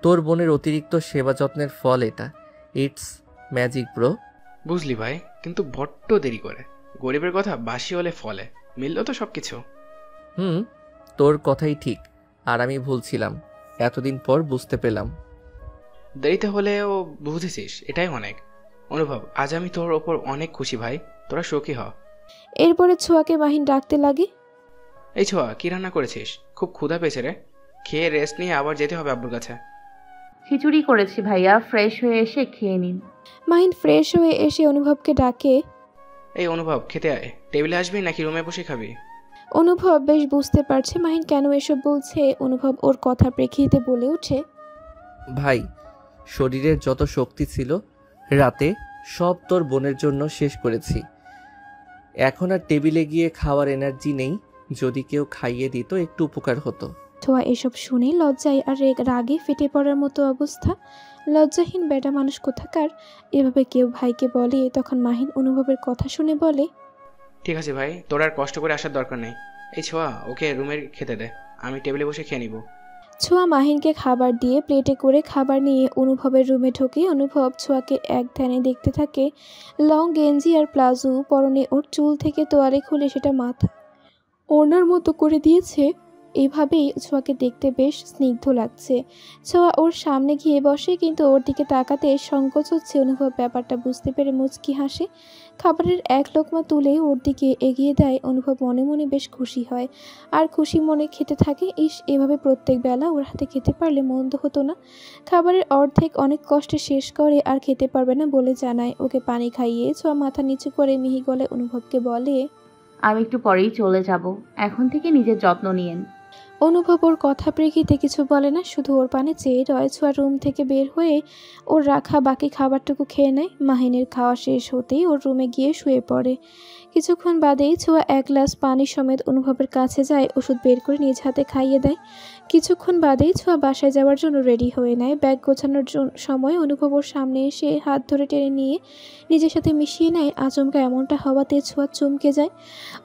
তোর বোনের অতিরিক্ত সেবা যত্নের ফল এটা। It's magic bro. বুঝলি ভাই, কিন্তু বড্ড দেরি করে। গরিবের কথা বাসি হলে ফলে, মিলল তো সবকিছু। তোর কথাই ঠিক, আর আমি ভুলছিলাম। এতদিন পর বুঝতে পেলাম। দেরিতে হলেও বুঝেছিস, এটাই অনেক। অনুভব, আজ আমি তোর ওপর অনেক খুশি ভাই, তোরা সুখী হ। এরপরে ছোঁয়াকে মাহিন ডাকতে লাগে। এই ছোঁয়া, কি রান্না করেছিস? খুব ক্ষুধা পেয়েছে রে। খেয়ে রেস্ট নিয়ে আবার যেতে হবে আব্বুর কাছে। খিচুড়ি করেছি ভাইয়া, ফ্রেশ হয়ে এসে খেয়ে নিন। মাহিন ফ্রেশ হয়ে এসে অনুভবকে ডাকে। এই অনুভব, খেতে আয়। টেবিলে আসবি নাকি রুমে বসে খাবি? অনুভব বেশ বুঝতে পারছে মাহিন কেন এসব বলছে। অনুভব ওর কথা প্রেক্ষিতে বলে ওঠে, ভাই, শরীরের যত শক্তি ছিল রাতে সব তোর বোনের জন্য শেষ করেছি। এখন আর টেবিলে গিয়ে খাওয়ার এনার্জি নেই। যদি কেউ খাইয়ে দিত একটু উপকার হতো। ছোঁয়া এসব শুনে লজ্জায় আর রাগে ফেটে পড়ার মতো অবস্থা। লজ্জাহীন বেটা মানুষ কোথাকার এভাবে কেউ ভাইকে বলে। তখন মাহিন অনুভবের কথা শুনে বলে, ঠিক আছে ভাই, তোর আর কষ্ট করে আসার দরকার নেই। এই ছোঁয়া, ওকে রুমের খেতে দে, আমি টেবিলে বসে খেয়ে নিব। ছোঁয়া মাহিনকে খাবার দিয়ে প্লেটে করে খাবার নিয়ে অনুভবের রুমে ঢোকে। অনুভব ছোঁয়াকে এক ধ্যানে দেখতে থাকে। লং গেঞ্জি আর প্লাজো পরনে, ওর চুল থেকে তোয়ালে খুলে সেটা মাথা ওড়নার মতো করে দিয়েছে। এভাবেই ছোঁয়াকে দেখতে বেশ স্নিগ্ধ লাগছে। ছোঁয়া ওর সামনে গিয়ে বসে, কিন্তু ওর দিকে তাকাতে সংকোচ হচ্ছে। অনুভব ব্যাপারটা বুঝতে পেরে মুচকি হাসে। খাবারের এক লোকমা তুলে ওর দিকে এগিয়ে দেয়। অনুভব মনে মনে বেশ খুশি হয় আর খুশি মনে খেতে থাকে। এভাবে প্রত্যেক বেলা ওর হাতে খেতে পারলে মন্দ হতো না। খাবারের অর্ধেক অনেক কষ্টে শেষ করে আর খেতে পারবে না বলে জানায়। ওকে পানি খাইয়ে ছোঁয়া মাথা নিচু করে মিহি গলায় অনুভবকে বলে, আমি একটু পরেই চলে যাব, এখন থেকে নিজের যত্ন নিয়েন। অনুভব ওর কথা প্রেক্ষিতে কিছু বলে না, শুধু ওর পানে চেয়ে রয়। ছোঁয়া রুম থেকে বের হয়ে ওর রাখা বাকি খাবারটুকু খেয়ে নেয়। মাহিনের খাওয়া শেষ হতেই ওর রুমে গিয়ে শুয়ে পড়ে। কিছুক্ষণ বাদেই ছোঁয়া 1 গ্লাস পানি সমেত অনুভবের কাছে যায়, ওষুধ বের করে নিজ হাতে খাইয়ে দেয়। কিছুক্ষণ বাদেই ছোঁয়া বাসায় যাওয়ার জন্য রেডি হয়ে নেয়। ব্যাগ গোছানোর সময় অনুভব ওর সামনে এসে হাত ধরে টেনে নিয়ে নিজের সাথে মিশিয়ে নেয়। আচমকা এমনটা হওয়াতে ছোঁয়া চমকে যায়।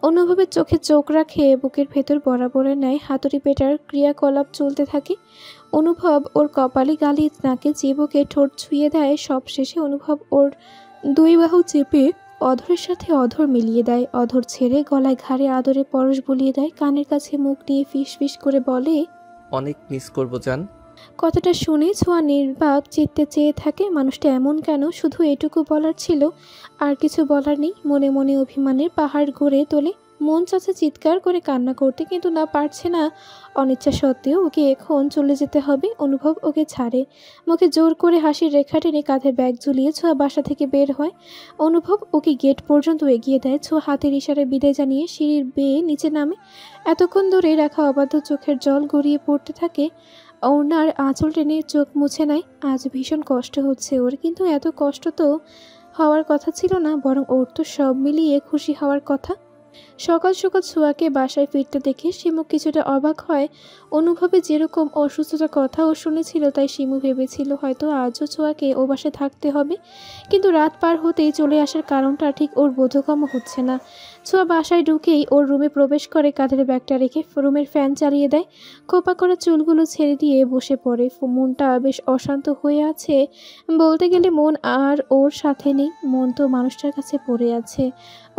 অনুভবের চোখে চোখ রাখে বুকের ভেতর বরাবরের ন্যায় হাতুড়ি পেটার ক্রিয়াকলাপ চলতে থাকে। অনুভব ওর কপালে গালি নাকে চিবুকে ঠোঁট ছুঁয়ে দেয়। সব শেষে অনুভব ওর 2 বাহু চেপে অধরের সাথে অধর মিলিয়ে দেয়। অধর ছেড়ে গলায় ঘাড়ে আদরে পরশ বুলিয়ে দেয়। কানের কাছে মুখ নিয়ে ফিস ফিস করে বলে, অনেক মিস করবো জান। কথাটা শুনে ছোঁয়া নির্বাক চিত্তে চেয়ে থাকে। মানুষটা এমন কেন? শুধু এটুকু বলার ছিল, আর কিছু বলার নেই। মনে মনে অভিমানের পাহাড় গড়ে তোলে। মন চাচ্ছে চিৎকার করে কান্না করতে, কিন্তু না পারছে না। অনিচ্ছা সত্ত্বেও ওকে এখন চলে যেতে হবে। অনুভব ওকে ছাড়ে। মুখে জোর করে হাসির রেখা টেনে কাঁধে ব্যাগ ঝুলিয়ে ছোঁয়া বাসা থেকে বের হয়। অনুভব ওকে গেট পর্যন্ত এগিয়ে দেয়। ছোঁয়া হাতের ইশারায় বিদায় জানিয়ে সিঁড়ির বেয়ে নিচে নামে। এতক্ষণ ধরে রাখা অবাধ্য চোখের জল গড়িয়ে পড়তে থাকে। ওনার আঁচল টেনে চোখ মুছে নেয়। আজ ভীষণ কষ্ট হচ্ছে ওর, কিন্তু এত কষ্ট তো হওয়ার কথা ছিল না, বরং ওর তো সব মিলিয়ে খুশি হওয়ার কথা। সকাল সকাল ছোঁয়াকে বাসায় ফিরতে দেখে শিমু কিছুটা অবাক হয়। অনুভবে যেরকম অসুস্থতার কথা ও শুনেছিল, তাই শিমু ভেবেছিল হয়তো আজও ছোঁয়াকে ও বাসায় থাকতে হবে, কিন্তু রাত পার হতেই চলে আসার কারণটা ঠিক ওর বোধগম্য হচ্ছে না। ছোঁয়া বাসায় ঢুকেই ওর রুমে প্রবেশ করে, কাঁধের ব্যাগটা রেখে রুমের ফ্যান চালিয়ে দেয়। খোপা করা চুলগুলো ছেড়ে দিয়ে বসে পড়ে। মনটা বেশ অশান্ত হয়ে আছে। বলতে গেলে মন আর ওর সাথে নেই, মন তো মানুষটার কাছে পড়ে আছে।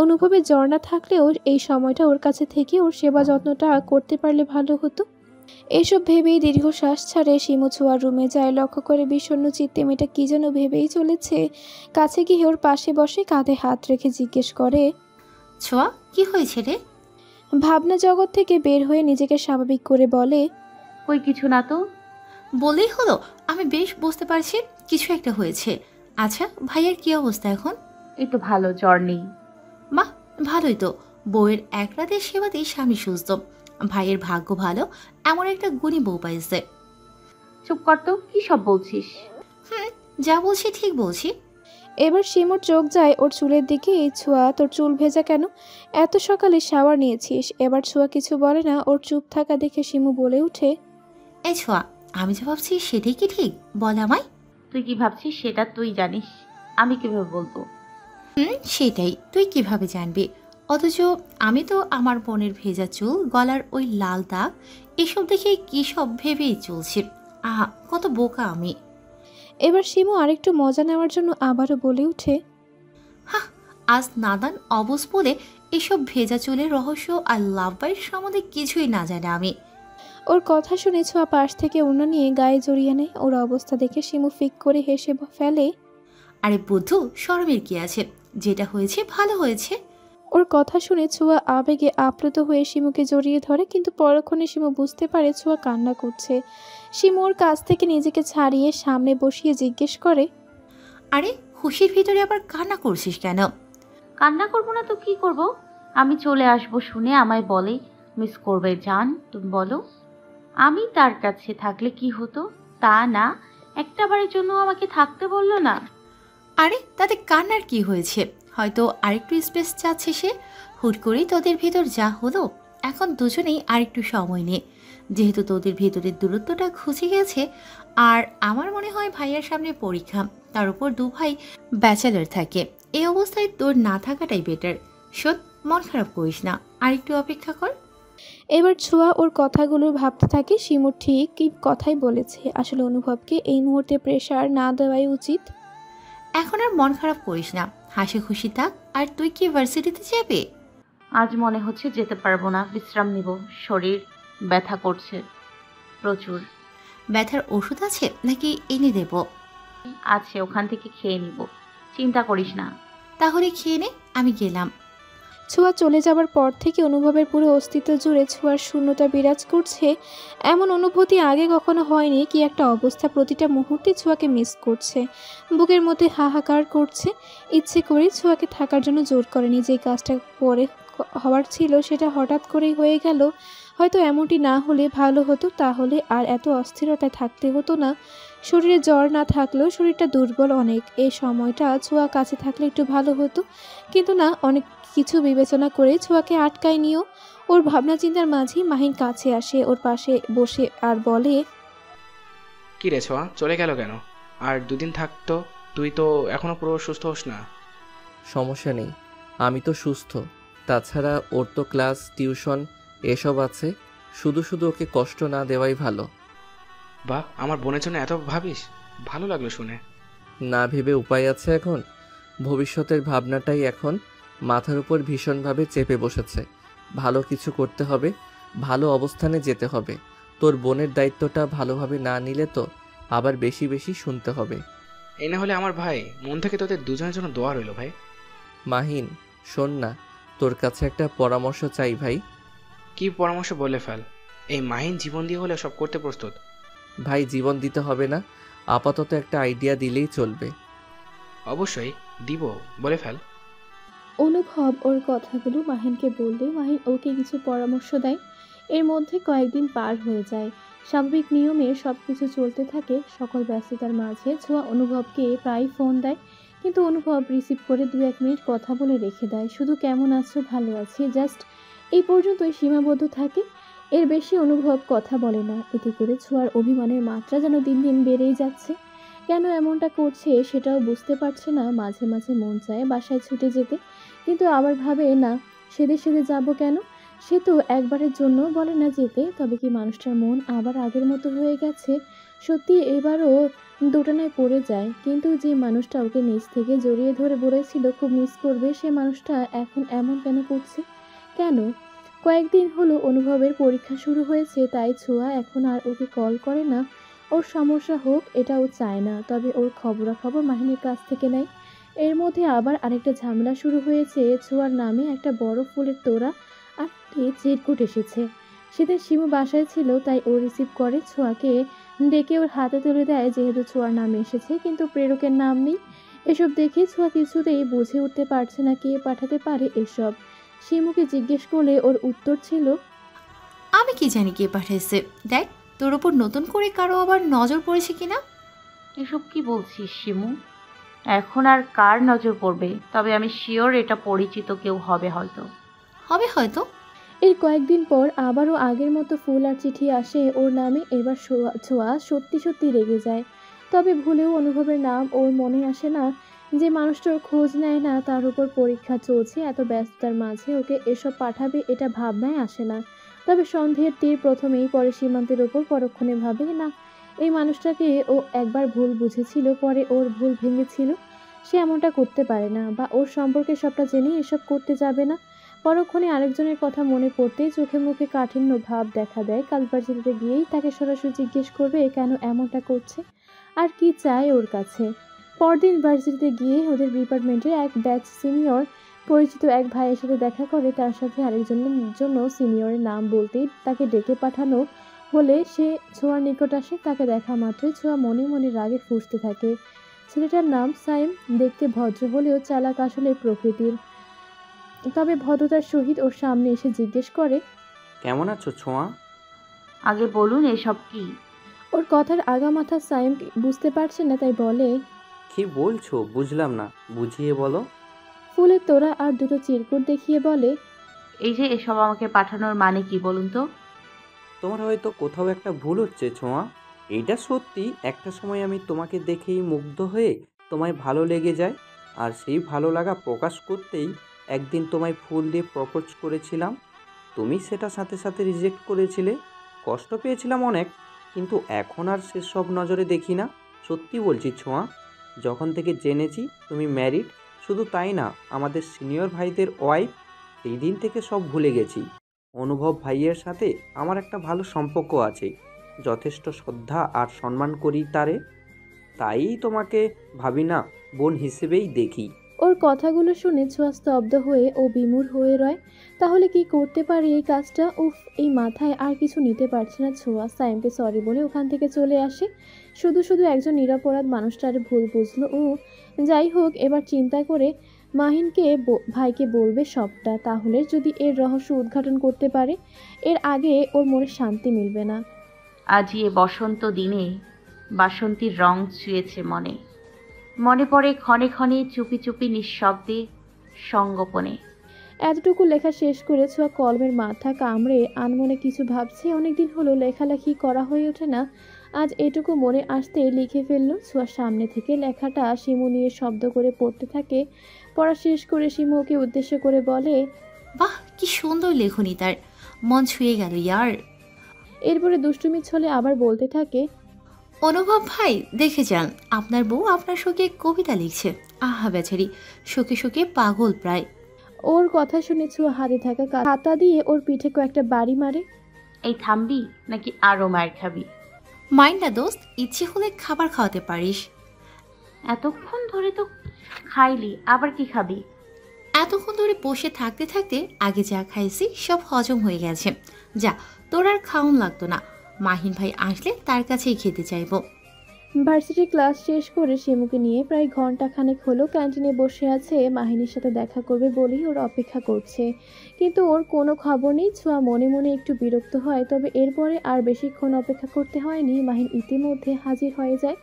অনুভবের জ্বর না থাকলেও এই সময়টা ওর কাছে থেকে ওর সেবা যত্নটা করতে পারলে ভালো হতো। এইসব ভেবেই দীর্ঘশ্বাস ছাড়ে শিমু ছোঁয়ার রুমে যায়। লক্ষ্য করে বিষণ্ণ চিত্তে মেয়েটা কি যেন ভেবেই চলেছে। কাছে গিয়ে ওর পাশে বসে কাঁধে হাত রেখে জিজ্ঞেস করে, ছোঁয়া, কি হয়েছে রে? ভাবনা জগৎ থেকে বের হয়ে নিজেকে স্বাভাবিক করে বলে, কই কিছু না তো। বলেই হলো, আমি বেশ বুঝতে পারছি কিছু একটা হয়েছে। আচ্ছা, ভাইয়ের কি অবস্থা এখন? এই তো ভালো, জ্বর নেই। বাহ, ভালোই তো। বউয়ের এক রাতের সেবাতেই স্বামী সুস্থ। ভাইয়ের ভাগ্য ভালো, এমন একটা গুণী বউ পাইছে। চুপ কর তো, কি সব বলছিস? যা বলছি ঠিক বলছি। এবার শিমুর চোখ যায় ওর চুলের দিকে। এই ছোঁয়া, তোর চুল ভেজা কেন? এত সকালে শাওয়ার নিয়েছিস। এবার ছোঁয়া কিছু বলে না। ওর চুপ থাকা দেখে শিমু বলে ওঠে, এই ছোঁয়া, আমি যা ভাবছি সেটাই কি ঠিক? বল আমায়। তুই কি ভাবছিস সেটা তুই জানিস, আমি কিভাবে বলবো? সেটাই, তুই কিভাবে জানবি? অথচ আমি তো আমার বোনের ভেজা চুল, গলার ওই লাল দাগ, এসব দেখে কি সব ভেবেই চলছি। আহা, কত বোকা আমি। এবার শিমু আরেকটু মজা নেওয়ার জন্য আবারও বলে ওঠে, আজ নাদান অবস বলে এসব ভেজা চুলের রহস্য আর লাভ বাইট সম্বন্ধে কিছুই না জানে আমি। ওর কথা শুনে ছোঁয়া পাশ থেকে ওড়না নিয়ে গায়ে জড়িয়ে নেয়। ওর অবস্থা দেখে শিমু ফিক করে হেসে ফেলে, আরে বুদ্ধু, শরমের কি আছে? যেটা হয়েছে ভালো হয়েছে। ওর কথা শুনে ছোঁয়া আবেগে আপ্লুত হয়ে শিমুকে জড়িয়ে ধরে, কিন্তু পরক্ষণে শিমু বুঝতে পারে ছোঁয়া কান্না করছে। শিমু ওর কাছ থেকে নিজেকে ছাড়িয়ে সামনে বসিয়ে জিজ্ঞেস করে, আরে খুশির ভিতরে আবার কান্না করছিস কেন? কান্না করবো না তো কি করব? আমি চলে আসবো শুনে আমায় বলে মিস করবে জান। তুমি বলো আমি তার কাছে থাকলে কি হতো? তা না, একটা বারের জন্য আমাকে থাকতে বললো না। আরে তাতে কান্নার কি হয়েছে? হয়তো আরেকটু স্পেস চাচ্ছে সে। হুট করেই তোদের ভেতর যা হলো, এখন দুজনেই আরেকটু সময় নে। যেহেতু তোদের ভেতরের দূরত্বটা ঘুচে গেছে, আর আমার মনে হয় ভাইয়ার সামনে পরীক্ষা, তার উপর দু ভাই ব্যাচেলার থাকে, এই অবস্থায় তোর না থাকাটাই বেটার। শোন, মন খারাপ করিস না, আরেকটু অপেক্ষা কর। এবার ছোঁয়া ওর কথাগুলো ভাবতে থাকে শিমু ঠিক কি কথাই বলেছে। আসলে অনুভবকে এই মুহূর্তে প্রেশার না দেওয়াই উচিত। এখন আর মন খারাপ করিস না, হাসি খুশি থাক। আর তুই কি ভার্সিটিতে যাবে? আজ মনে হচ্ছে যেতে পারবো না, বিশ্রাম নিব। শরীর ব্যথা করছে প্রচুর। ব্যথার ওষুধ আছে নাকি এনে দেব? আছে, ওখান থেকে খেয়ে নিব, চিন্তা করিস না। তাহলে খেয়ে নে, আমি গেলাম। ছোঁয়া চলে যাবার পর থেকে অনুভবের পুরো অস্তিত্ব জুড়ে ছোঁয়ার শূন্যতা বিরাজ করছে। এমন অনুভূতি আগে কখনো হয়নি। কি একটা অবস্থা, প্রতিটা মুহূর্তে ছোঁয়াকে মিস করছে, বুকের মধ্যে হাহাকার করছে। ইচ্ছে করে ছোঁয়াকে থাকার জন্য জোর করেনি। যে কাজটা পরে হওয়ার ছিল সেটা হঠাৎ করেই হয়ে গেল। হয়তো এমনটি না হলে ভালো হতো, তাহলে আর এত অস্থিরতায় থাকতে হতো না। শরীরে জ্বর না থাকলেও শরীরটা দুর্বল অনেক। এই সময়টা ছোঁয়া কাছে থাকলে একটু ভালো হতো, কিন্তু না, অনেক কিছু বিবেচনা করে ছোঁয়াকে আটকায় নিও। ওর ভাবনা চিন্তার মাঝেই মাহিন কাছে আসে, ওর পাশে বসে আর বলে, কি রে ছোঁয়া, চলে গেল কেন? আর দুদিন থাকতো, তুই তো এখনো পুরো সুস্থ হোস না। সমস্যা নেই, আমি তো সুস্থ। তাছাড়া ওর তো ক্লাস, টিউশন এসব আছে। শুধু শুধু ওকে কষ্ট না দেওয়াই ভালো। বাহ, আমার বোনের জন্য এত ভাবিস, ভালো লাগলো শুনে। না ভেবে উপায় আছে এখন? ভবিষ্যতের ভাবনাটাই এখন মাথার উপর ভীষণভাবে চেপে বসেছে। ভালো কিছু করতে হবে, ভালো অবস্থানে যেতে হবে। তোর বোনের দায়িত্বটা ভালোভাবে না নিলে তো আবার বেশি বেশি শুনতে হবে। এই না হলে আমার ভাই, মন থেকে তোদের দুজনের জন্য দোয়া রইল ভাই। মাহিন শোন না, তোর কাছে একটা পরামর্শ চাই ভাই। কি পরামর্শ বলে ফেল। এই মাহিন জীবন দিয়ে হলে সব করতে প্রস্তুত। ভাই জীবন দিতে হবে না, আপাতত একটা আইডিয়া দিলেই চলবে। অবশ্যই দিব, বলে ফেল। অনুভব ওর কথাগুলো মাহিনকে বললে মাহিন ওকে কিছু পরামর্শ দেয়। এর মধ্যে কয়েকদিন পার হয়ে যায়। স্বাভাবিক নিয়মে সব কিছু চলতে থাকে। সকল ব্যস্ততার মাঝে ছোঁয়া অনুভবকে প্রায় ফোন দেয়, কিন্তু অনুভব রিসিভ করে 2-1 মিনিট কথা বলে রেখে দেয়। শুধু কেমন আছো, ভালো আছি, জাস্ট এই পর্যন্তই সীমাবদ্ধ থাকে। এর বেশি অনুভব কথা বলে না। এতে করে ছোঁয়ার অভিমানের মাত্রা যেন দিন দিন বেড়েই যাচ্ছে। কেন এমনটা করছে সেটাও বুঝতে পারছে না। মাঝে মাঝে মন চায় বাসায় ছুটে যেতে, কিন্তু আবার ভাবে না, সেদে সেদে যাবো কেন? সে তো একবারের জন্য বলে না যেতে। তবে কি মানুষটার মন আবার আগের মতো হয়ে গেছে? সত্যি এবারও দোটানায় পড়ে যায়। কিন্তু যে মানুষটা ওকে নিজ থেকে জড়িয়ে ধরে বলেছিল খুব মিস করবে, সে মানুষটা এখন এমন কেন করছে? কেন? কয়েকদিন হলো অনুভবের পরীক্ষা শুরু হয়েছে, তাই ছোঁয়া এখন আর ওকে কল করে না। ওর সমস্যা হোক এটা ও চায় না, তবে ওর খবরাখবর মাহিনের কাছ থেকে নেয়। এর মধ্যে আবার আরেকটা ঝামেলা শুরু হয়েছে। ছোঁয়ার নামে একটা বড় ফুলের তোড়া আর চিরকুট এসেছে। সেদিন শিমু বাসায় ছিল, তাই ও রিসিভ করে, ছোঁয়াকে ডেকে ওর হাতে তুলে দেয়। যেহেতু ছোঁয়ার নাম এসেছে কিন্তু প্রেরকের নাম নেই। এসব দেখে ছোঁয়া কিছুতেই বুঝে উঠতে পারছে না কে পাঠাতে পারে এসব। শিমুকে জিজ্ঞেস করলে ওর উত্তর ছিল, আমি কি জানি কে পাঠাইছে। দেখ, তোর ওপর নতুন করে কারো আবার নজর পড়েছে কিনা? এসব কি বলছিস শিমু? এখন আর কার নজর পড়বে? তবে আমি শিওর এটা পরিচিত কেউ হবে হয়তো। হবে হয়তো। এর কয়েকদিন পর আবারও আগের মতো ফুল আর চিঠি আসে ওর নামে। এবার ছোঁয়া সত্যি সত্যি রেগে যায়। তবে ভুলেও অনুভবের নাম ওর মনে আসে না। যে মানুষটার খোঁজ নেয় না, তার উপর পরীক্ষা চলছে, এত ব্যস্ততার মাঝে ওকে এসব পাঠাবে এটা ভাবনায় আসে না। তবে সন্দেহের তীর প্রথমেই পরে সীমান্তের ওপর পরক্ষণে ভাবে না, এই মানুষটাকে ও একবার ভুল বুঝেছিল, পরে ওর ভুল ভেঙেছিল। সে এমনটা করতে পারে না, বা ওর সম্পর্কে সবটা জেনে এসব করতে যাবে না। পরক্ষণে আরেকজনের কথা মনে পড়তেই চোখে মুখে কাঠিন্য ভাব দেখা দেয়। কাল ভার্সিটিতে গিয়েই তাকে সরাসরি জিজ্ঞেস করবে কেন এমনটা করছে আর কি চায় ওর কাছে। পরদিন ভার্সিটিতে গিয়ে ওদের ডিপার্টমেন্টের এক ব্যাচ সিনিয়র পরিচিত এক ভাইয়ের সাথে দেখা করে। তার সাথে আরেকজনের জন্য সিনিয়রের নাম বলতেই তাকে ডেকে পাঠানো হলে সে ছোঁয়ার নিকট আসে। তাকে দেখা মাত্রই ছোঁয়া মনে মনে রাগে ফুঁসতে থাকে। ছেলেটার নাম সাইম, দেখতে ভদ্র হলেও চালাক আসলে প্রকৃতির। তবে ভদ্রতার সহিত ওর সামনে এসে জিজ্ঞেস করে, কেমন আছো ছোঁয়া? আগে বলুন এসব কি? ওর কথার আগামাথা সাইম বুঝতে পারছে না, তাই বলে, কি বলছো বুঝলাম না, বুঝিয়ে বলো। ফুলের তোড়া আর দুটো চিরকুট দেখিয়ে বলে, এই যে এসব আমাকে পাঠানোর মানে কি বলুন তো? তোমার হয়তো কোথাও একটা ভুল হচ্ছে ছোঁয়া। এইটা সত্যি, একটা সময় আমি তোমাকে দেখেই মুগ্ধ হয়ে তোমায় ভালো লেগে যায়, আর সেই ভালো লাগা প্রকাশ করতেই একদিন তোমায় ফুল দিয়ে প্রপোজ করেছিলাম। তুমি সেটা সাথে সাথে রিজেক্ট করেছিলে। কষ্ট পেয়েছিলাম অনেক, কিন্তু এখন আর সেসব নজরে দেখি না। সত্যি বলছি ছোঁয়া, যখন থেকে জেনেছি তুমি ম্যারিড, শুধু তাই না আমাদের সিনিয়র ভাইদের ওয়াইফ, সেই দিন থেকে সব ভুলে গেছি। অনুভব ভাইয়ের সাথে আমার একটা ভালো সম্পর্ক আছে, যথেষ্ট শ্রদ্ধা আর সম্মান করি তারে, তাই তোমাকে ভাবি না, বোন হিসেবেই দেখি। ওর কথাগুলো শুনে ছোঁয়া স্তব্ধ হয়ে ও বিমূঢ় হয়ে রয়। তাহলে কি করতে পারে এই কাজটা? উফ, এই মাথায় আর কিছু নিতে পারছে না ছোঁয়া। সাইমকে সরি বলে ওখান থেকে চলে আসে। শুধু শুধু একজন নিরপরাধ মানুষটার ভুল বুঝলো ও। যাই হোক, এবার চিন্তা করে মাহিনকে ভাইকে বলবে সবটা। তাহলে যদি এর রহস্য উদ্ঘাটন করতে পারে, এর আগে ওর মনে শান্তি মিলবে না। আজ এ বসন্ত দিনে বাসন্তীর রং ছুঁয়েছে মনে। মনে পড়ে ক্ষণে ক্ষণে চুপি চুপি নিঃশব্দে সঙ্গোপনে। এতটুকু লেখা শেষ করে ছোঁয়া কলমের মাথা কামড়ে আনমনে কিছু ভাবছে। অনেকদিন হলো লেখালেখি করা হয়ে ওঠে না, আজ এটুকু মনে আসতে লিখে ফেললো। ছোঁয়ার সামনে থেকে লেখাটা শিমু নিয়ে শব্দ করে পড়তে থাকে। পড়া শেষ করে শিমু ওকে উদ্দেশ্য করে বলে, বাহ, কি সুন্দর লেখনী তার, মন ছুঁয়ে গেল ইয়ার। এরপরে দুষ্টুমি ছলে আবার বলতে থাকে, অনুভব ভাই দেখে যান, আপনার বউ আপনার শোকে কবিতা লিখছে। আহা বেচারি, শোকে শোকে পাগল প্রায়। ওর কথা শুনে ছোঁয়া হাতে থাকা খাতা দিয়ে ওর পিঠে কয়েকটা বাড়ি মারে। এই থামবি নাকি আরো মার খাবি? মাইন্ড না দোস্ত, ইচ্ছে হলে খাবার খাওয়াতে পারিস। এতক্ষণ ধরে তো খাইলি, আবার কি খাবি? এতক্ষণ ধরে বসে থাকতে থাকতে আগে যা খাইছি সব হজম হয়ে গেছে। যা, তোর আর খাওন লাগতো না। মাহিন ভাই আসলে তার কাছেই খেতে চাইবো। ভার্সিটি ক্লাস শেষ করে শিমুকে নিয়ে প্রায় ঘন্টাখানেক হলো ক্যান্টিনে বসে আছে। মাহিনীর সাথে দেখা করবে বলেই ওর অপেক্ষা করছে, কিন্তু ওর কোনো খবর নেই। ছোঁয়া মনে মনে একটু বিরক্ত হয়। তবে এরপরে আর বেশিক্ষণ অপেক্ষা করতে হয়নি। মাহিন ইতিমধ্যে হাজির হয়ে যায়।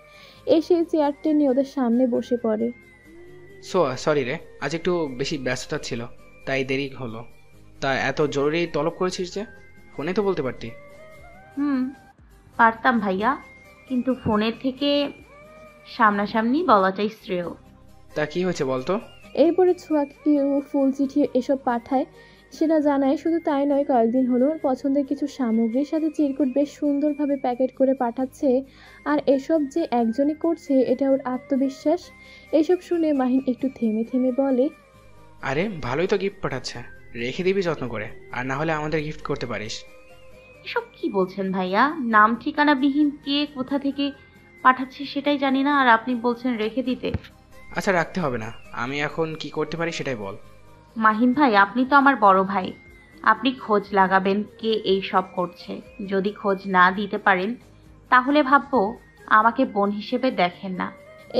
এসে চেয়ার টেনে ওদের সামনে বসে পড়ে। সরি রে, আজ একটু বেশি ব্যস্ততা ছিল, তাই দেরি হলো। তা এত জরুরি তলব করেছিস যে? ফোনে তো বলতে পারতি। পারতাম ভাইয়া, কিন্তু ফোনের থেকে সামনাসামনি বলাটাই শ্রেয়। তা কি হয়েছে বলতো? এরপরে ছোঁয়াকে কেউ ফুল চিঠি এসব পাঠায় সেটা জানায়। শুধু তাই নয়, কয়েকদিন হলো ওর পছন্দের কিছু সামগ্রীর সাথে চিরকুট বেশ সুন্দরভাবে প্যাকেট করে পাঠাচ্ছে। আর এসব যে একজনই করছে এটা ওর আত্মবিশ্বাস। এসব শুনে মাহিন একটু থেমে থেমে বলে, আরে ভালোই তো গিফট পাঠাচ্ছে, রেখে দিবি যত্ন করে, আর না হলে আমাদের গিফট করতে পারিস। এসব কি বলছেন ভাইয়া? নাম ঠিকানা বিহীন কে কোথা থেকে পাঠাচ্ছে সেটাই জানি না, আর আপনি বলছেন রেখে দিতে। আচ্ছা রাখতে হবে না, আমি এখন কি করতে পারি সেটাই বল। মাহিন ভাই, আপনি তো আমার বড় ভাই, আপনি খোঁজ লাগাবেন কে এই সব করছে। যদি খোঁজ না দিতে পারেন তাহলে ভাববো আমাকে বোন হিসেবে দেখেন না।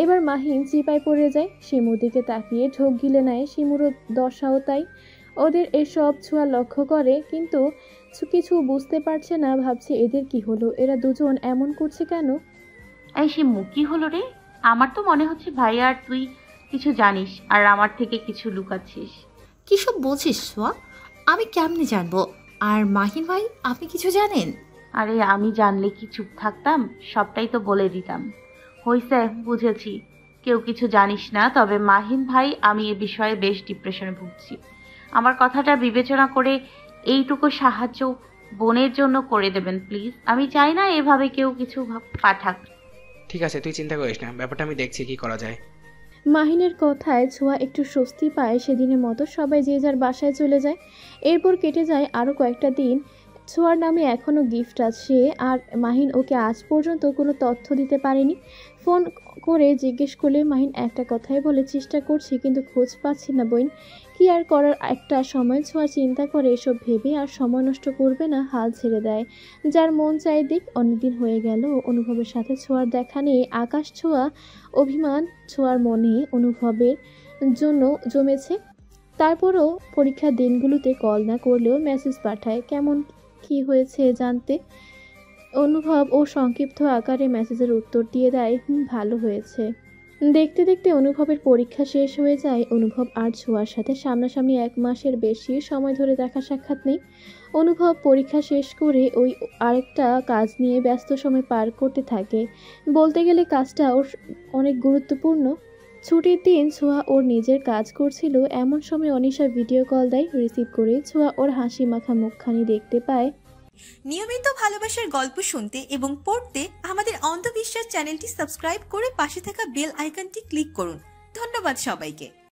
এবার মাহিন চিপায় পড়ে যায়। শিমুর দিকে তাকিয়ে ঢোক গিলে নেয়। শিমুরও দশাও তাই। ওদের এসব ছোঁয়া লক্ষ্য করে, কিন্তু কিছু বুঝতে পারছে না, ভাবছে এদের কি হলো, এরা দুজন এমন করছে কেন। এই শিমু, কি হলো রে? আমার তো মনে হচ্ছে ভাইয়া আর তুই কিছু জানিস আর আমার থেকে কিছু লুকাচ্ছিস। কি সব বলছিস সোয়া? আমি কেমনে জানবো? আর মাহিন ভাই, আপনি কিছু জানেন? আরে আমি জানলে কি চুপ থাকতাম? সবটাই তো বলে দিতাম। হইছে, বুঝেছি, কেউ কিছু জানিস না। তবে মাহিন ভাই, আমি এ বিষয়ে বেশ ডিপ্রেশনে ভুগছি। আমার কথাটা বিবেচনা করে এইটুকু সাহায্য বোনের জন্য করে দেবেন প্লিজ। আমি চাই না এভাবে কেউ কিছু পাঠাক। ঠিক আছে, তুই চিন্তা করিস না, ব্যাপারটা আমি দেখছি কি করা যায়। মাহিনের কথায় ছোঁয়া একটু স্বস্তি পায়। সেদিনের মতো সবাই যে যার বাসায় চলে যায়। এরপর কেটে যায় আরও কয়েকটা দিন। ছোঁয়ার নামে এখনও গিফট আছে, আর মাহিন ওকে আজ পর্যন্ত কোনো তথ্য দিতে পারেনি। ফোন করে জিজ্ঞেস করলে মাহিন একটা কথাই বলে, চেষ্টা করছি কিন্তু খোঁজ পাচ্ছি না বোন। কি আর করার। একটা সময় ছোঁয়া চিন্তা করে এসব ভেবে আর সময় নষ্ট করবে না, হাল ছেড়ে দেয়। যার মন চাই দিক। অনেকদিন হয়ে গেল অনুভবের সাথে ছোঁয়ার দেখা নেই। আকাশ ছোঁয়া অভিমান ছোঁয়ার মনে অনুভবের জন্য জমেছে। তারপরও পরীক্ষার দিনগুলোতে কল না করলেও মেসেজ পাঠায় কেমন কি হয়েছে জানতে। অনুভব ও সংক্ষিপ্ত আকারে মেসেজের উত্তর দিয়ে দেয়, ভালো হয়েছে। দেখতে দেখতে অনুভবের পরীক্ষা শেষ হয়ে যায়। অনুভব আর ছোঁয়ার সাথে সামনাসামনি 1 মাসের বেশি সময় ধরে দেখা সাক্ষাৎ নেই। অনুভব পরীক্ষা শেষ করে ওই আরেকটা কাজ নিয়ে ব্যস্ত সময় পার করতে থাকে। বলতে গেলে কাজটা ওর অনেক গুরুত্বপূর্ণ। ছুটির দিন ছোঁয়া ওর নিজের কাজ করছিল, এমন সময় অনিশা ভিডিও কল দেয়। রিসিভ করে ছোঁয়া ওর হাসি মাখা মুখখানি দেখতে পায়। নিয়মিত ভালোবাসার গল্প শুনতে এবং পড়তে আমাদের অন্ধবিশ্বাস চ্যানেলটি সাবস্ক্রাইব করে পাশে থাকা বেল আইকনটি ক্লিক করুন। ধন্যবাদ সবাইকে।